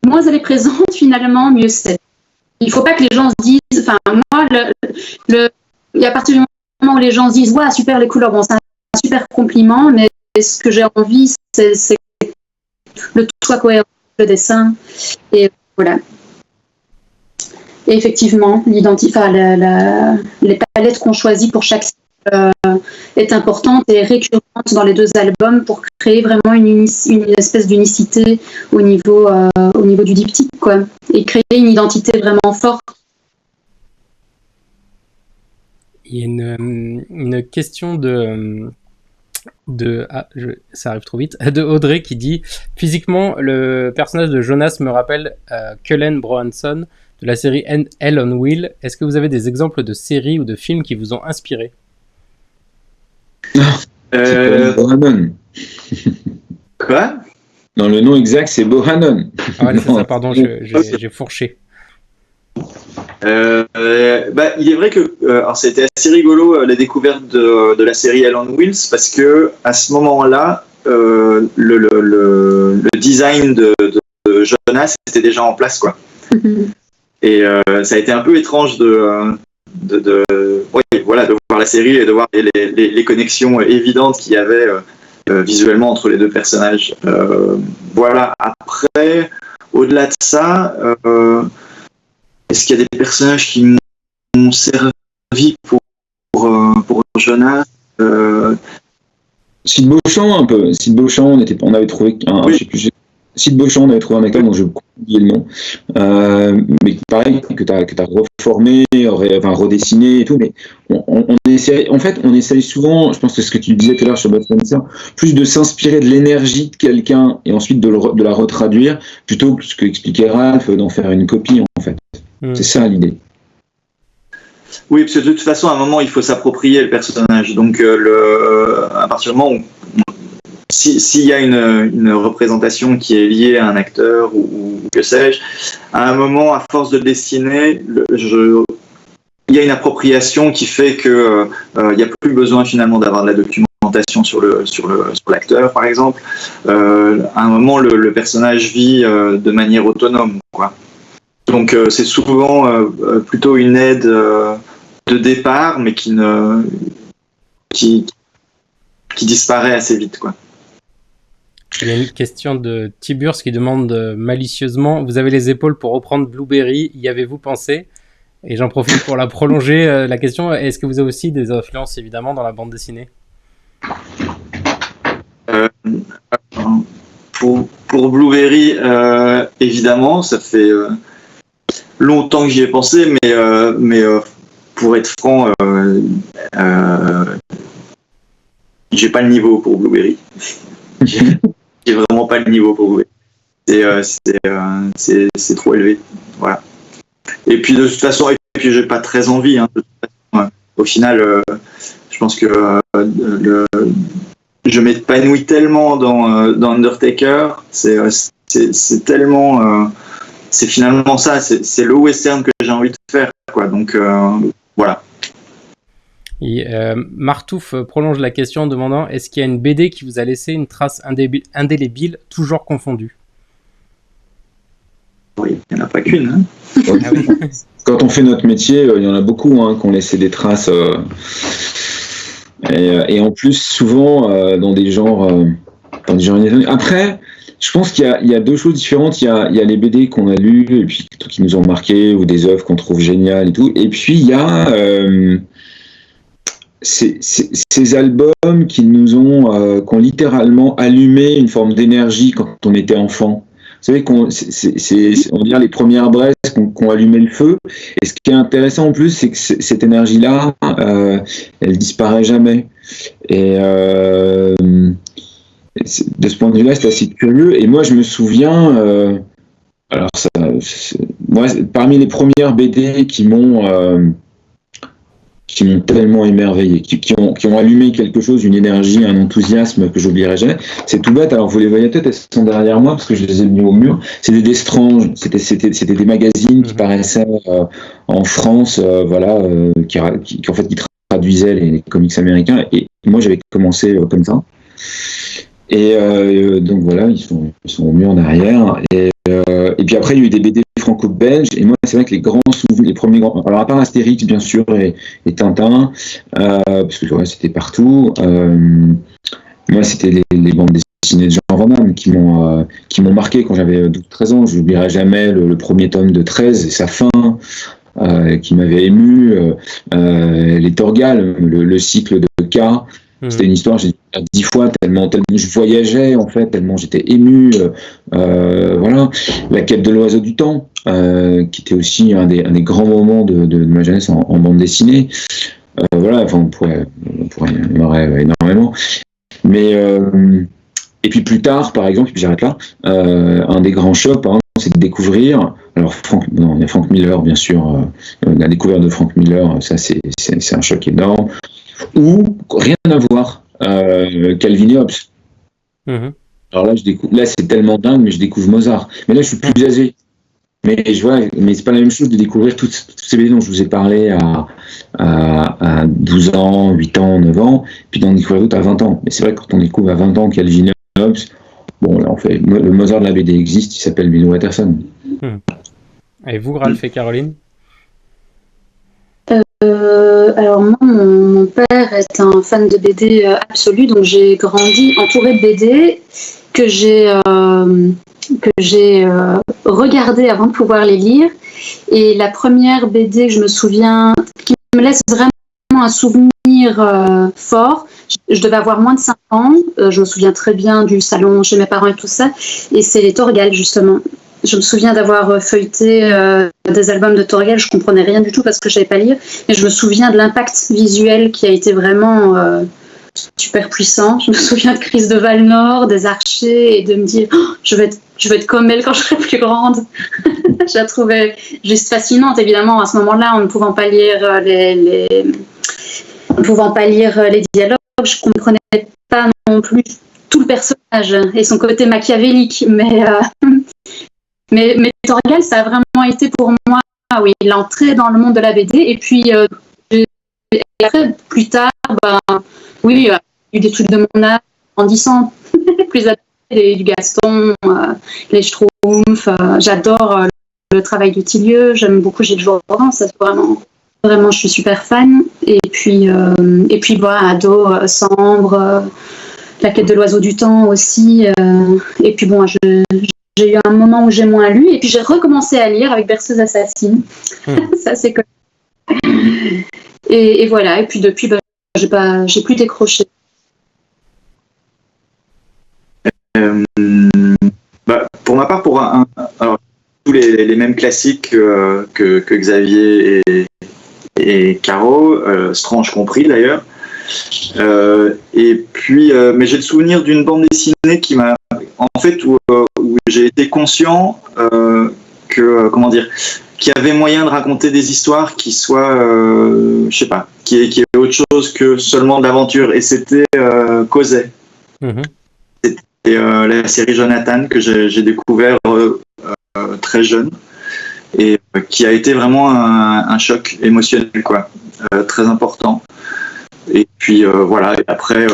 moins elle est présente finalement, mieux c'est. Il ne faut pas que les gens se disent. Enfin moi, et à partir du moment où les gens se disent, ouais, super les couleurs, bon, c'est un super compliment, mais ce que j'ai envie, c'est que le tout soit cohérent. Le dessin et voilà. Et effectivement, les palettes qu'on choisit pour chaque cycle est importante et récurrente dans les deux albums pour créer vraiment une espèce d'unicité au niveau du diptyque, quoi, et créer une identité vraiment forte. Il y a une question ça arrive trop vite, de Audrey qui dit « Physiquement, le personnage de Jonas me rappelle Cullen Bronson de la série Hell on Wheel. Est-ce que vous avez des exemples de séries ou de films qui vous ont inspiré ?» C'est Bohannon. Quoi? Non, le nom exact, c'est Bohannon. Ah ouais, c'est ça, pardon, j'ai fourché. Il est vrai que alors c'était assez rigolo la découverte de la série Hell on Wheels parce que à ce moment-là le design de Jonas était déjà en place, quoi. Et ça a été un peu étrange de voir la série et de voir les connexions évidentes qu'il y avait visuellement entre les deux personnages. Voilà. Après, au-delà de ça, est-ce qu'il y a des personnages qui m'ont servi pour Jonas? Sid Beauchamp, un peu. Sid Beauchamp, on avait trouvé oui. Je sais plus, Sid Beauchamp, on avait trouvé un acteur dont je oublié le nom, mais pareil, que tu as reformé, redessiné et tout, mais on essaye souvent, je pense que ce que tu disais tout à l'heure sur Bud Spencer, plus de s'inspirer de l'énergie de quelqu'un et ensuite de la retraduire, plutôt que ce que expliquait Ralph, d'en faire une copie, en fait. C'est ça l'idée. Oui, parce que de toute façon, à un moment, il faut s'approprier le personnage. Donc, à partir du moment où s'il y a une représentation qui est liée à un acteur ou que sais-je, à un moment, à force de le dessiner, il y a une appropriation qui fait que il n'y a plus besoin finalement d'avoir de la documentation sur l'acteur, par exemple. À un moment, le personnage vit de manière autonome, quoi. Donc c'est souvent plutôt une aide de départ, mais qui disparaît assez vite, quoi. Il y a une question de Tiburce qui demande malicieusement « Vous avez les épaules pour reprendre Blueberry, y avez-vous pensé ?» Et j'en profite pour la prolonger, la question, est-ce que vous avez aussi des influences évidemment dans la bande dessinée? pour Blueberry, évidemment, ça fait longtemps que j'y ai pensé, mais pour être franc, j'ai pas le niveau pour Blueberry. J'ai vraiment pas le niveau pour Blueberry. C'est trop élevé. Voilà. Et puis de toute façon, j'ai pas très envie. Hein, de toute façon, au final, je pense que je m'épanouis tellement dans Undertaker. C'est tellement. C'est finalement ça. C'est le western que j'ai envie de faire, quoi. Donc voilà. Et Martouf prolonge la question en demandant: est-ce qu'il y a une BD qui vous a laissé une trace indélébile, toujours confondue? Oui, il n'y en a pas qu'une. Hein. Ah oui. Quand on fait notre métier, il y en a beaucoup qui ont laissé des traces. Et en plus, souvent, dans des genres inattendus. Après, je pense qu'il y a deux choses différentes. Il y a les BD qu'on a lus et puis qui nous ont marqué, ou des œuvres qu'on trouve géniales et tout. Et puis, il y a ces albums qui nous ont littéralement allumé une forme d'énergie quand on était enfant. Vous savez on dirait les premières braises qu'on allumé le feu. Et ce qui est intéressant en plus, c'est que cette énergie-là, elle disparaît jamais. Et de ce point de vue-là, c'est assez curieux. Et moi, je me souviens, moi, parmi les premières BD qui m'ont tellement émerveillé, qui ont allumé quelque chose, une énergie, un enthousiasme que j'oublierai jamais. C'est tout bête, alors vous les voyez peut-être, elles sont derrière moi parce que je les ai mis au mur. C'était des Strange, c'était des magazines qui paraissaient en France, qui traduisaient les comics américains. Et moi j'avais commencé comme ça. Et donc voilà, ils sont au mur derrière. Et puis après, il y a eu des BD franco-belges. Et moi, c'est vrai que les premiers grands. Alors, à part Astérix, bien sûr, et Tintin, parce que le reste, c'était partout. Moi, c'était les bandes dessinées de Jean Van Damme qui m'ont marqué quand j'avais 12-13 ans. Je n'oublierai jamais le premier tome de 13 et sa fin, qui m'avait ému. Les Torgal, le cycle de K. C'était une histoire, j'ai dit 10 fois, tellement je voyageais, en fait, tellement j'étais ému. Voilà. La quête de l'oiseau du temps, qui était aussi un des grands moments de ma jeunesse en bande dessinée. Voilà, enfin, on pourrait y en aurait énormément. Mais, et puis plus tard, par exemple, et puis j'arrête là, un des grands chocs, par exemple, c'est de découvrir. Alors, il y a Frank Miller, bien sûr, la découverte de Frank Miller, ça, c'est un choc énorme. Ou rien à voir, Calvin et Hobbes. Alors là, c'est tellement dingue, mais je découvre Mozart. Mais là, je suis plus âgé. Mais c'est pas la même chose de découvrir toutes ces BD dont je vous ai parlé à 12 ans, 8 ans, 9 ans, puis d'en découvrir d'autres à 20 ans. Mais c'est vrai que quand on découvre à 20 ans Calvin et Hobbes, bon, là, le Mozart de la BD existe, il s'appelle Bill Watterson. Et vous, Ralph et Caroline? Alors moi, mon père est un fan de BD absolu, donc j'ai grandi entourée de BD que j'ai regardé avant de pouvoir les lire. Et la première BD que je me souviens, qui me laisse vraiment un souvenir fort, je devais avoir moins de 5 ans, je me souviens très bien du salon chez mes parents et tout ça, et c'est les Torgal justement. Je me souviens d'avoir feuilleté des albums de Torgal, je comprenais rien du tout parce que je savais pas lire, mais je me souviens de l'impact visuel qui a été vraiment super puissant. Je me souviens de Chris de Valnor, des archers, et de me dire je vais être comme elle quand je serai plus grande. Je la trouvais juste fascinante, évidemment, à ce moment-là, en ne pouvant pas lire les dialogues, je comprenais pas non plus tout le personnage et son côté machiavélique, mais Torgal, ça a vraiment été pour moi, oui, l'entrée dans le monde de la BD. Et puis, après, plus tard, oui, il y a eu des trucs de mon âge, grandissant, plus adaptés, du Gaston, les Schtroumpfs. J'adore le travail de Tillieu, j'aime beaucoup Gilles Jourdan, ça c'est vraiment, je suis super fan. Et puis ado, Sambre, La quête de l'oiseau du temps aussi. Et puis bon, j'ai eu un moment où j'ai moins lu, et puis j'ai recommencé à lire avec Berceuse assassine. Ça, c'est que... Et voilà, et puis depuis, j'ai plus décroché. pour ma part, alors, tous les mêmes classiques que Xavier et Caro, Strange compris d'ailleurs. Et puis, mais j'ai le souvenir d'une bande dessinée qui m'a, en fait, où j'ai été conscient qu'il y avait moyen de raconter des histoires qui soient, je sais pas, qui est autre chose que seulement de l'aventure. Et c'était Cosette. C'était la série Jonathan que j'ai découvert très jeune et qui a été vraiment un choc émotionnel, quoi, très important. Et puis voilà. Et après,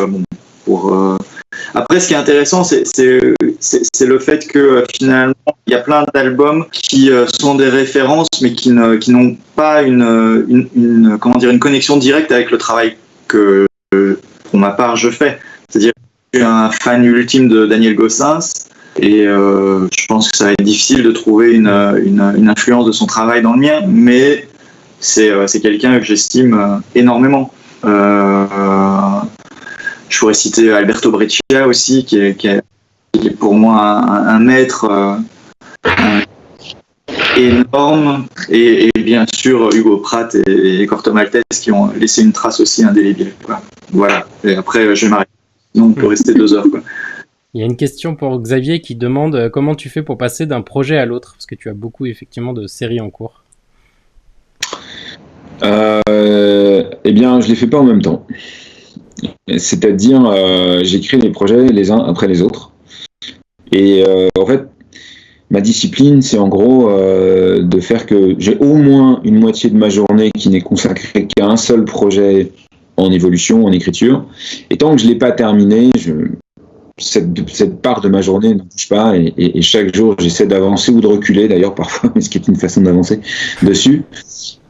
après, ce qui est intéressant, c'est le fait que finalement, il y a plein d'albums qui sont des références, mais qui n'ont pas une connexion directe avec le travail que, pour ma part, je fais. C'est-à-dire que je suis un fan ultime de Daniel Gossens, et je pense que ça va être difficile de trouver une influence de son travail dans le mien, mais c'est quelqu'un que j'estime énormément. Je pourrais citer Alberto Breccia aussi, qui est pour moi un maître énorme, et bien sûr Hugo Pratt et Corto Maltese qui ont laissé une trace aussi indélébile. Voilà, et après je vais m'arrêter, sinon on peut rester 2 heures. Quoi. Il y a une question pour Xavier qui demande comment tu fais pour passer d'un projet à l'autre, parce que tu as beaucoup effectivement de séries en cours. Eh bien, je les fais pas en même temps. C'est-à-dire, j'écris les projets les uns après les autres. Et en fait, ma discipline, c'est en gros de faire que j'ai au moins une moitié de ma journée qui n'est consacrée qu'à un seul projet en évolution, en écriture. Et tant que je ne l'ai pas terminé, cette part de ma journée ne bouge pas. Et chaque jour, j'essaie d'avancer ou de reculer, d'ailleurs, parfois, mais ce qui est une façon d'avancer dessus.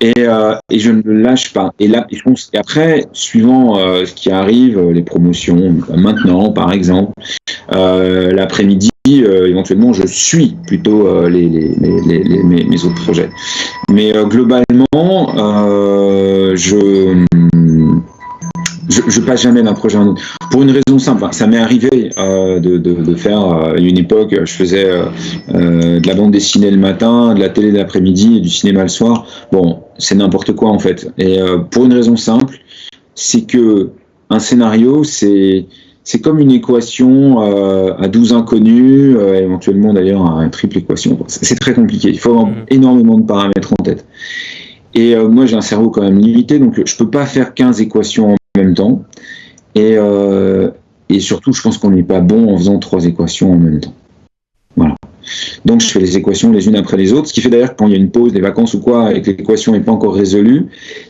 Et je ne le lâche pas. Et là, je pense qu'après, suivant ce qui arrive, les promotions, maintenant par exemple, l'après-midi, éventuellement, je suis plutôt mes autres projets. Mais globalement, je passe jamais d'un projet à un autre. Pour une raison simple, ça m'est arrivé de faire, une époque, je faisais de la bande dessinée le matin, de la télé l'après-midi et du cinéma le soir. Bon, c'est n'importe quoi en fait. Et pour une raison simple, c'est que un scénario, c'est comme une équation à 12 inconnus, éventuellement d'ailleurs une triple équation. C'est très compliqué. Il faut avoir énormément de paramètres en tête. Et moi, j'ai un cerveau quand même limité, donc je peux pas faire 15 équations en même temps. Et surtout, je pense qu'on n'est pas bon en faisant 3 équations en même temps. Voilà. Donc, je fais les équations les unes après les autres, ce qui fait d'ailleurs que quand il y a une pause, des vacances ou quoi, et que l'équation n'est pas encore résolue,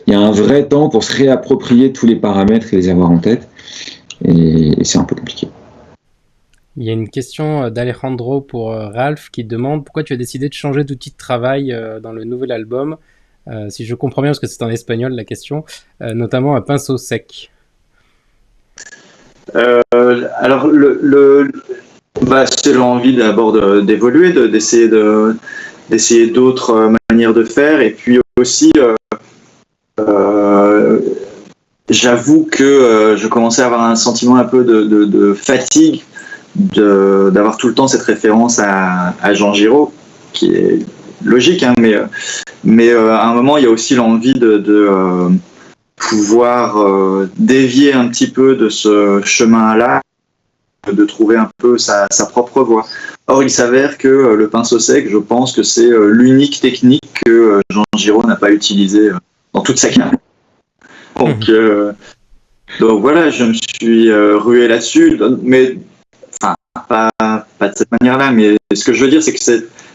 il y a un vrai temps pour se réapproprier tous les paramètres et les avoir en tête. Et c'est un peu compliqué. Il y a une question d'Alejandro pour Ralph qui demande pourquoi tu as décidé de changer d'outil de travail dans le nouvel album. Si je comprends bien, parce que c'est en espagnol la question, notamment un pinceau sec. Alors, c'est l'envie d'abord d'évoluer, d'essayer d'autres manières de faire, et puis aussi, j'avoue que je commençais à avoir un sentiment un peu de fatigue d'avoir tout le temps cette référence à Jean Giraud, qui est logique, hein, mais à un moment, il y a aussi l'envie de pouvoir dévier un petit peu de ce chemin-là, de trouver un peu sa propre voie. Or, il s'avère que le pinceau sec, je pense que c'est l'unique technique que Jean Giraud n'a pas utilisée dans toute sa carrière. Donc voilà, je me suis rué là-dessus, mais enfin, pas de cette manière-là, mais ce que je veux dire, c'est que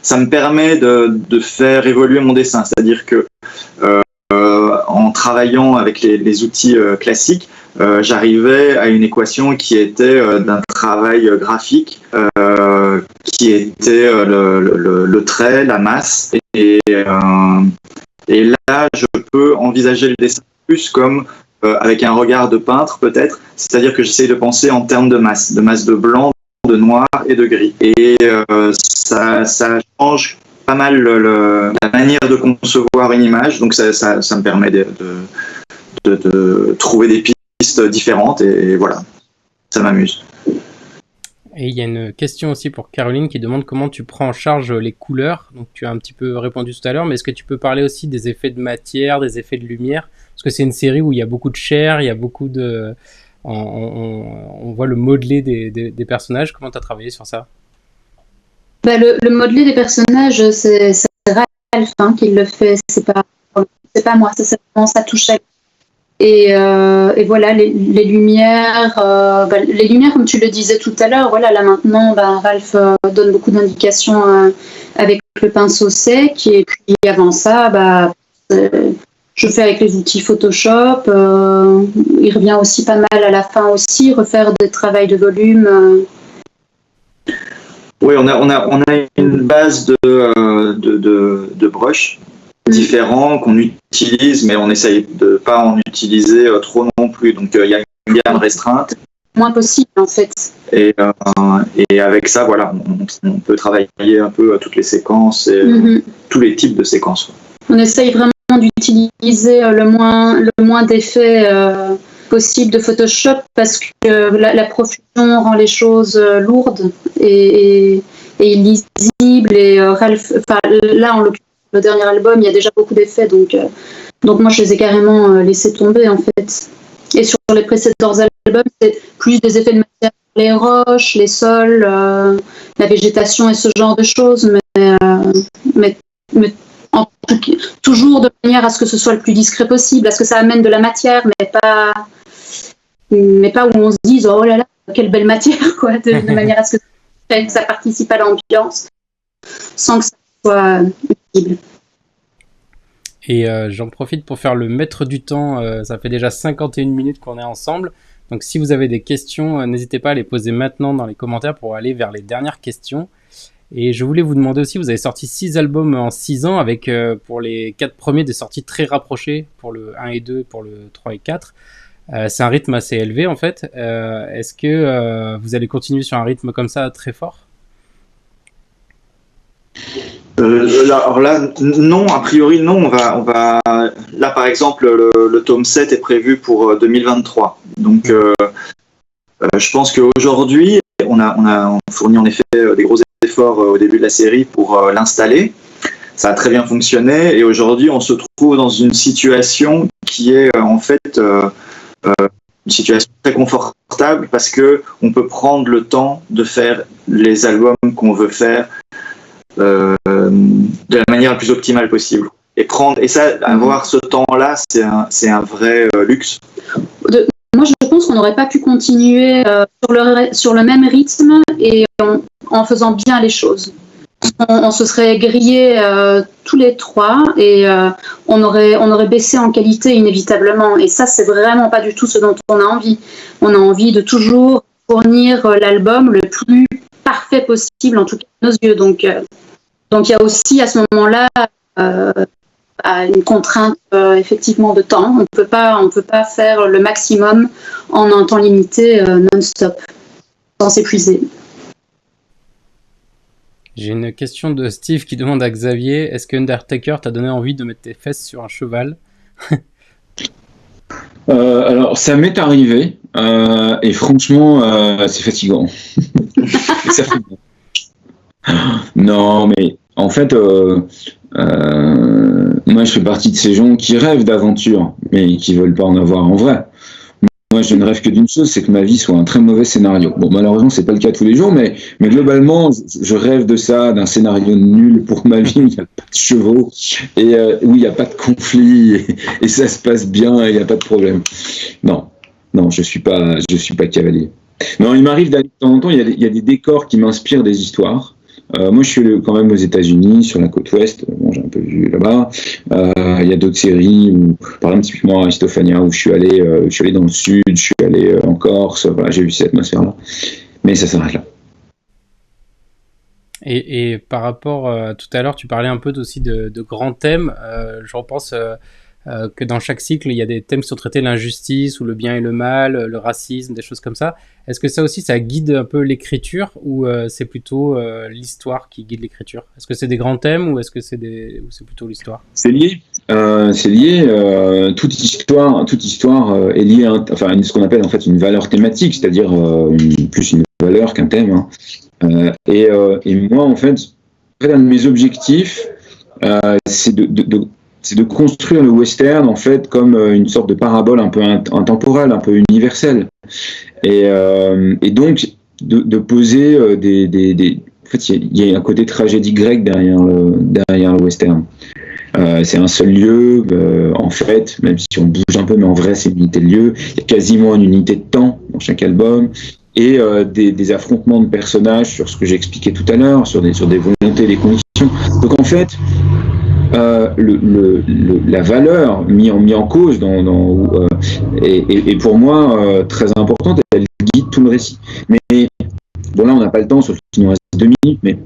ça me permet de faire évoluer mon dessin, c'est-à-dire que en travaillant avec les outils classiques, j'arrivais à une équation qui était d'un travail graphique, qui était le trait, la masse, et là, je peux envisager le dessin plus comme avec un regard de peintre peut-être, c'est-à-dire que j'essaye de penser en termes de masse de blanc, de noir et de gris. Et ça change pas mal la manière de concevoir une image, donc ça me permet de trouver des pistes différentes, et voilà, ça m'amuse. Et il y a une question aussi pour Caroline qui demande comment tu prends en charge les couleurs. Donc tu as un petit peu répondu tout à l'heure, mais est-ce que tu peux parler aussi des effets de matière, des effets de lumière? Parce que c'est une série où il y a beaucoup de chair, il y a beaucoup de... On voit le modelé des personnages. Comment tu as travaillé sur ça? Le modelé des personnages, c'est Ralph qui le fait, c'est pas moi, ça, c'est vraiment sa touche à lui. Et voilà, les lumières, les lumières, comme tu le disais tout à l'heure, voilà, là maintenant, Ralph donne beaucoup d'indications avec le pinceau sec, et puis avant ça, je fais avec les outils Photoshop. Il revient aussi pas mal à la fin aussi, refaire des travails de volume. Oui, on a une base de brush différents qu'on utilise, mais on essaye de pas en utiliser trop non plus. Donc il y a une gamme restreinte. Moins possible en fait. Et avec ça, voilà, on peut travailler un peu toutes les séquences et tous les types de séquences. On essaye vraiment d'utiliser le moins d'effets possible de Photoshop parce que la profusion rend les choses lourdes et illisibles. Et Ralph, là en l'occurrence, le dernier album, il y a déjà beaucoup d'effets, donc moi je les ai carrément laissés tomber en fait. Et sur les précédents albums, c'est plus des effets de matière, les roches, les sols, la végétation et ce genre de choses, mais toujours de manière à ce que ce soit le plus discret possible, à ce que ça amène de la matière, mais pas où on se dise oh là là, quelle belle matière, quoi, de manière à ce que ça participe à l'ambiance, sans que ça soit visible. Et j'en profite pour faire le maître du temps. Ça fait déjà 51 minutes qu'on est ensemble. Donc si vous avez des questions, n'hésitez pas à les poser maintenant dans les commentaires pour aller vers les dernières questions. Et je voulais vous demander aussi, vous avez sorti 6 albums en 6 ans avec pour les 4 premiers des sorties très rapprochées pour le 1 et 2, pour le 3 et 4. C'est un rythme assez élevé en fait. Est-ce que vous allez continuer sur un rythme comme ça très fort? Alors là, non, a priori non. On va là par exemple le tome 7 est prévu pour 2023. Donc je pense qu'aujourd'hui on a fourni en effet des gros efforts au début de la série pour l'installer. Ça a très bien fonctionné et aujourd'hui on se trouve dans une situation qui est en fait une situation très confortable parce que on peut prendre le temps de faire les albums qu'on veut faire de la manière la plus optimale possible. Et ça, avoir ce temps-là, c'est un vrai luxe. Moi, je pense qu'on n'aurait pas pu continuer sur le même rythme et en faisant bien les choses. On se serait grillés tous les trois et on aurait baissé en qualité inévitablement. Et ça, c'est vraiment pas du tout ce dont on a envie. On a envie de toujours fournir l'album le plus parfait possible, en tout cas à nos yeux. Donc il y a aussi à ce moment-là une contrainte effectivement de temps. On peut pas faire le maximum en un temps limité non-stop, sans s'épuiser. J'ai une question de Steve qui demande à Xavier, est-ce que Undertaker t'a donné envie de mettre tes fesses sur un cheval? Alors, ça m'est arrivé, et franchement, c'est fatigant. Ça fait bon. Non, mais en fait, moi, je fais partie de ces gens qui rêvent d'aventure, mais qui veulent pas en avoir en vrai. Moi, je ne rêve que d'une chose, c'est que ma vie soit un très mauvais scénario. Bon, malheureusement, c'est pas le cas tous les jours, mais globalement, je rêve de ça, d'un scénario nul pour ma vie. Il n'y a pas de chevaux et où il n'y a pas de conflit et ça se passe bien et il n'y a pas de problème. Non, je suis pas cavalier. Non, il m'arrive d'aller de temps en temps. Il y a des décors qui m'inspirent des histoires. Moi, je suis quand même aux États-Unis, sur la côte ouest. Bon, j'ai un peu vu là-bas. Il y a d'autres séries, par exemple, typiquement Aristophania, où je suis allé dans le sud, je suis allé en Corse. Voilà, j'ai vu cette atmosphère-là. Mais ça s'arrête là. Et par rapport tout à l'heure, tu parlais un peu aussi de grands thèmes. Je repense que dans chaque cycle, il y a des thèmes qui sont traités, l'injustice ou le bien et le mal, le racisme, des choses comme ça. Est-ce que ça aussi, ça guide un peu l'écriture ou c'est plutôt l'histoire qui guide l'écriture? Est-ce que c'est des grands thèmes ou est-ce que c'est plutôt l'histoire? C'est lié. Toute histoire est liée à ce qu'on appelle en fait une valeur thématique, c'est-à-dire plus une valeurs qu'un thème. Hein. Et moi, en fait, un de mes objectifs, c'est de construire le western en fait comme une sorte de parabole un peu intemporelle, un peu universelle. Et donc de poser En fait, il y a un côté tragédie grecque derrière le western. C'est un seul lieu, en fait, même si on bouge un peu, mais en vrai, c'est une unité de lieu. Il y a quasiment une unité de temps dans chaque album. Et des affrontements de personnages sur ce que j'expliquais tout à l'heure, sur des volontés, des conditions. Donc en fait, la valeur mise en cause est pour moi très importante, elle guide tout le récit. Mais bon, là on n'a pas le temps, sauf qu'il nous reste 2 minutes, mais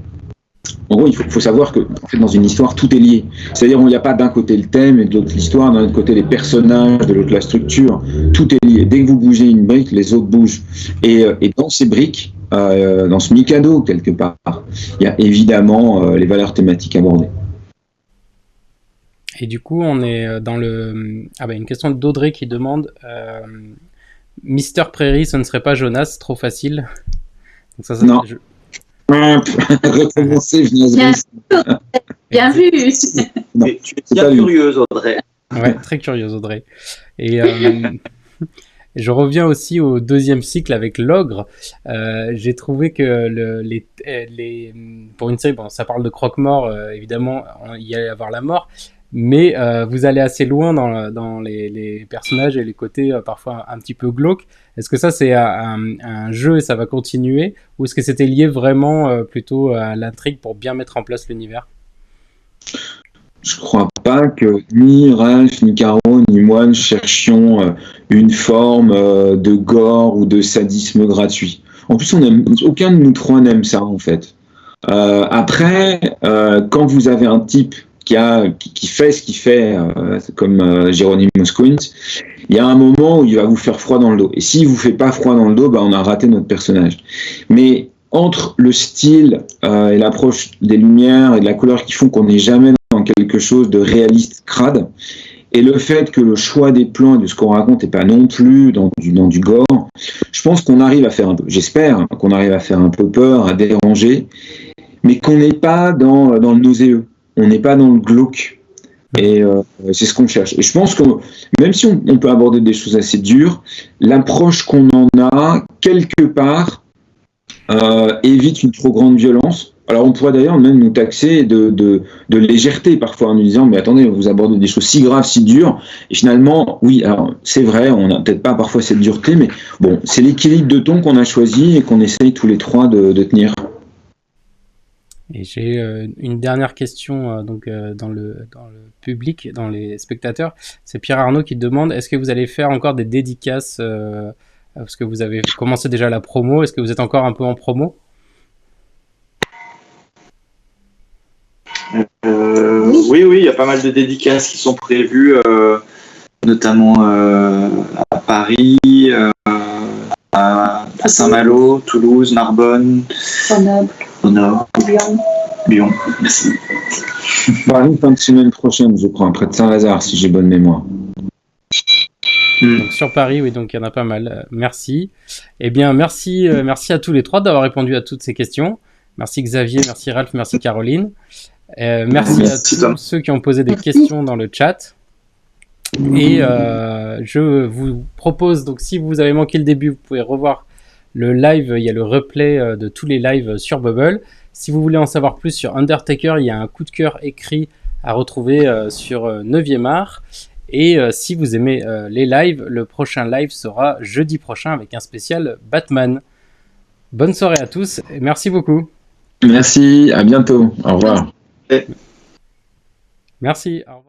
en gros il faut savoir que en fait, dans une histoire tout est lié. C'est-à-dire il n'y a pas d'un côté le thème et de l'autre l'histoire, d'un autre côté les personnages, de l'autre la structure, tout est lié. Dès que vous bougez une brique, les autres bougent. Et dans ces briques, dans ce Mikado quelque part, il y a évidemment les valeurs thématiques abordées. Et du coup, on est dans une question d'Audrey qui demande Mister Prairie, ce ne serait pas Jonas, trop facile. Donc ça, non. Recommencer, bien vu. Tu es bien curieuse, Audrey. Ouais, très curieuse, Audrey. Et je reviens aussi au 2e cycle avec l'ogre. J'ai trouvé que pour une série, bon, ça parle de croque-mort, évidemment, il y allait avoir la mort. Mais vous allez assez loin dans les personnages et les côtés parfois un petit peu glauques. Est-ce que ça c'est un jeu et ça va continuer, ou est-ce que c'était lié vraiment plutôt à l'intrigue pour bien mettre en place l'univers? Je crois pas que ni Ralph, ni Caro, ni moi ne cherchions une forme de gore ou de sadisme gratuit. En plus, aucun de nous trois n'aime ça en fait. Après, quand vous avez un type qui fait ce qu'il fait, comme Jérôme Quint, il y a un moment où il va vous faire froid dans le dos. Et s'il vous fait pas froid dans le dos, on a raté notre personnage. Mais entre le style et l'approche des lumières et de la couleur qui font qu'on n'est jamais dans quelque chose de réaliste crade, et le fait que le choix des plans et de ce qu'on raconte n'est pas non plus dans du gore, je pense qu'on arrive à faire j'espère qu'on arrive à faire un peu peur, à déranger, mais qu'on n'est pas dans le nauséeux. On n'est pas dans le glauque. Et c'est ce qu'on cherche. Et je pense que même si on peut aborder des choses assez dures, l'approche qu'on en a, quelque part, évite une trop grande violence. Alors on pourrait d'ailleurs même nous taxer de légèreté parfois en nous disant mais attendez, vous abordez des choses si graves, si dures. Et finalement, oui, alors c'est vrai, on n'a peut-être pas parfois cette dureté, mais bon, c'est l'équilibre de ton qu'on a choisi et qu'on essaye tous les trois de tenir. Et j'ai une dernière question dans le public, dans les spectateurs. C'est Pierre Arnaud qui demande, est-ce que vous allez faire encore des dédicaces parce que vous avez commencé déjà la promo, est-ce que vous êtes encore un peu en promo? Oui, il y a pas mal de dédicaces qui sont prévues, notamment à Paris, à Saint-Malo, Toulouse, Narbonne, Grenoble, Lyon. Merci. Paris, fin de semaine prochaine, je crois, près de Saint-Lazare, si j'ai bonne mémoire. Donc sur Paris, oui, donc il y en a pas mal. Merci. Eh bien, merci à tous les trois d'avoir répondu à toutes ces questions. Merci Xavier, merci Ralph, merci Caroline. Merci à tous ceux qui ont posé des questions dans le chat. Et je vous propose, donc si vous avez manqué le début, vous pouvez revoir le live, il y a le replay de tous les lives sur Bubble. Si vous voulez en savoir plus sur Undertaker, il y a un coup de cœur écrit à retrouver sur 9e art. Et si vous aimez les lives, le prochain live sera jeudi prochain avec un spécial Batman. Bonne soirée à tous et merci beaucoup. Merci, à bientôt. Au revoir. Merci, au revoir.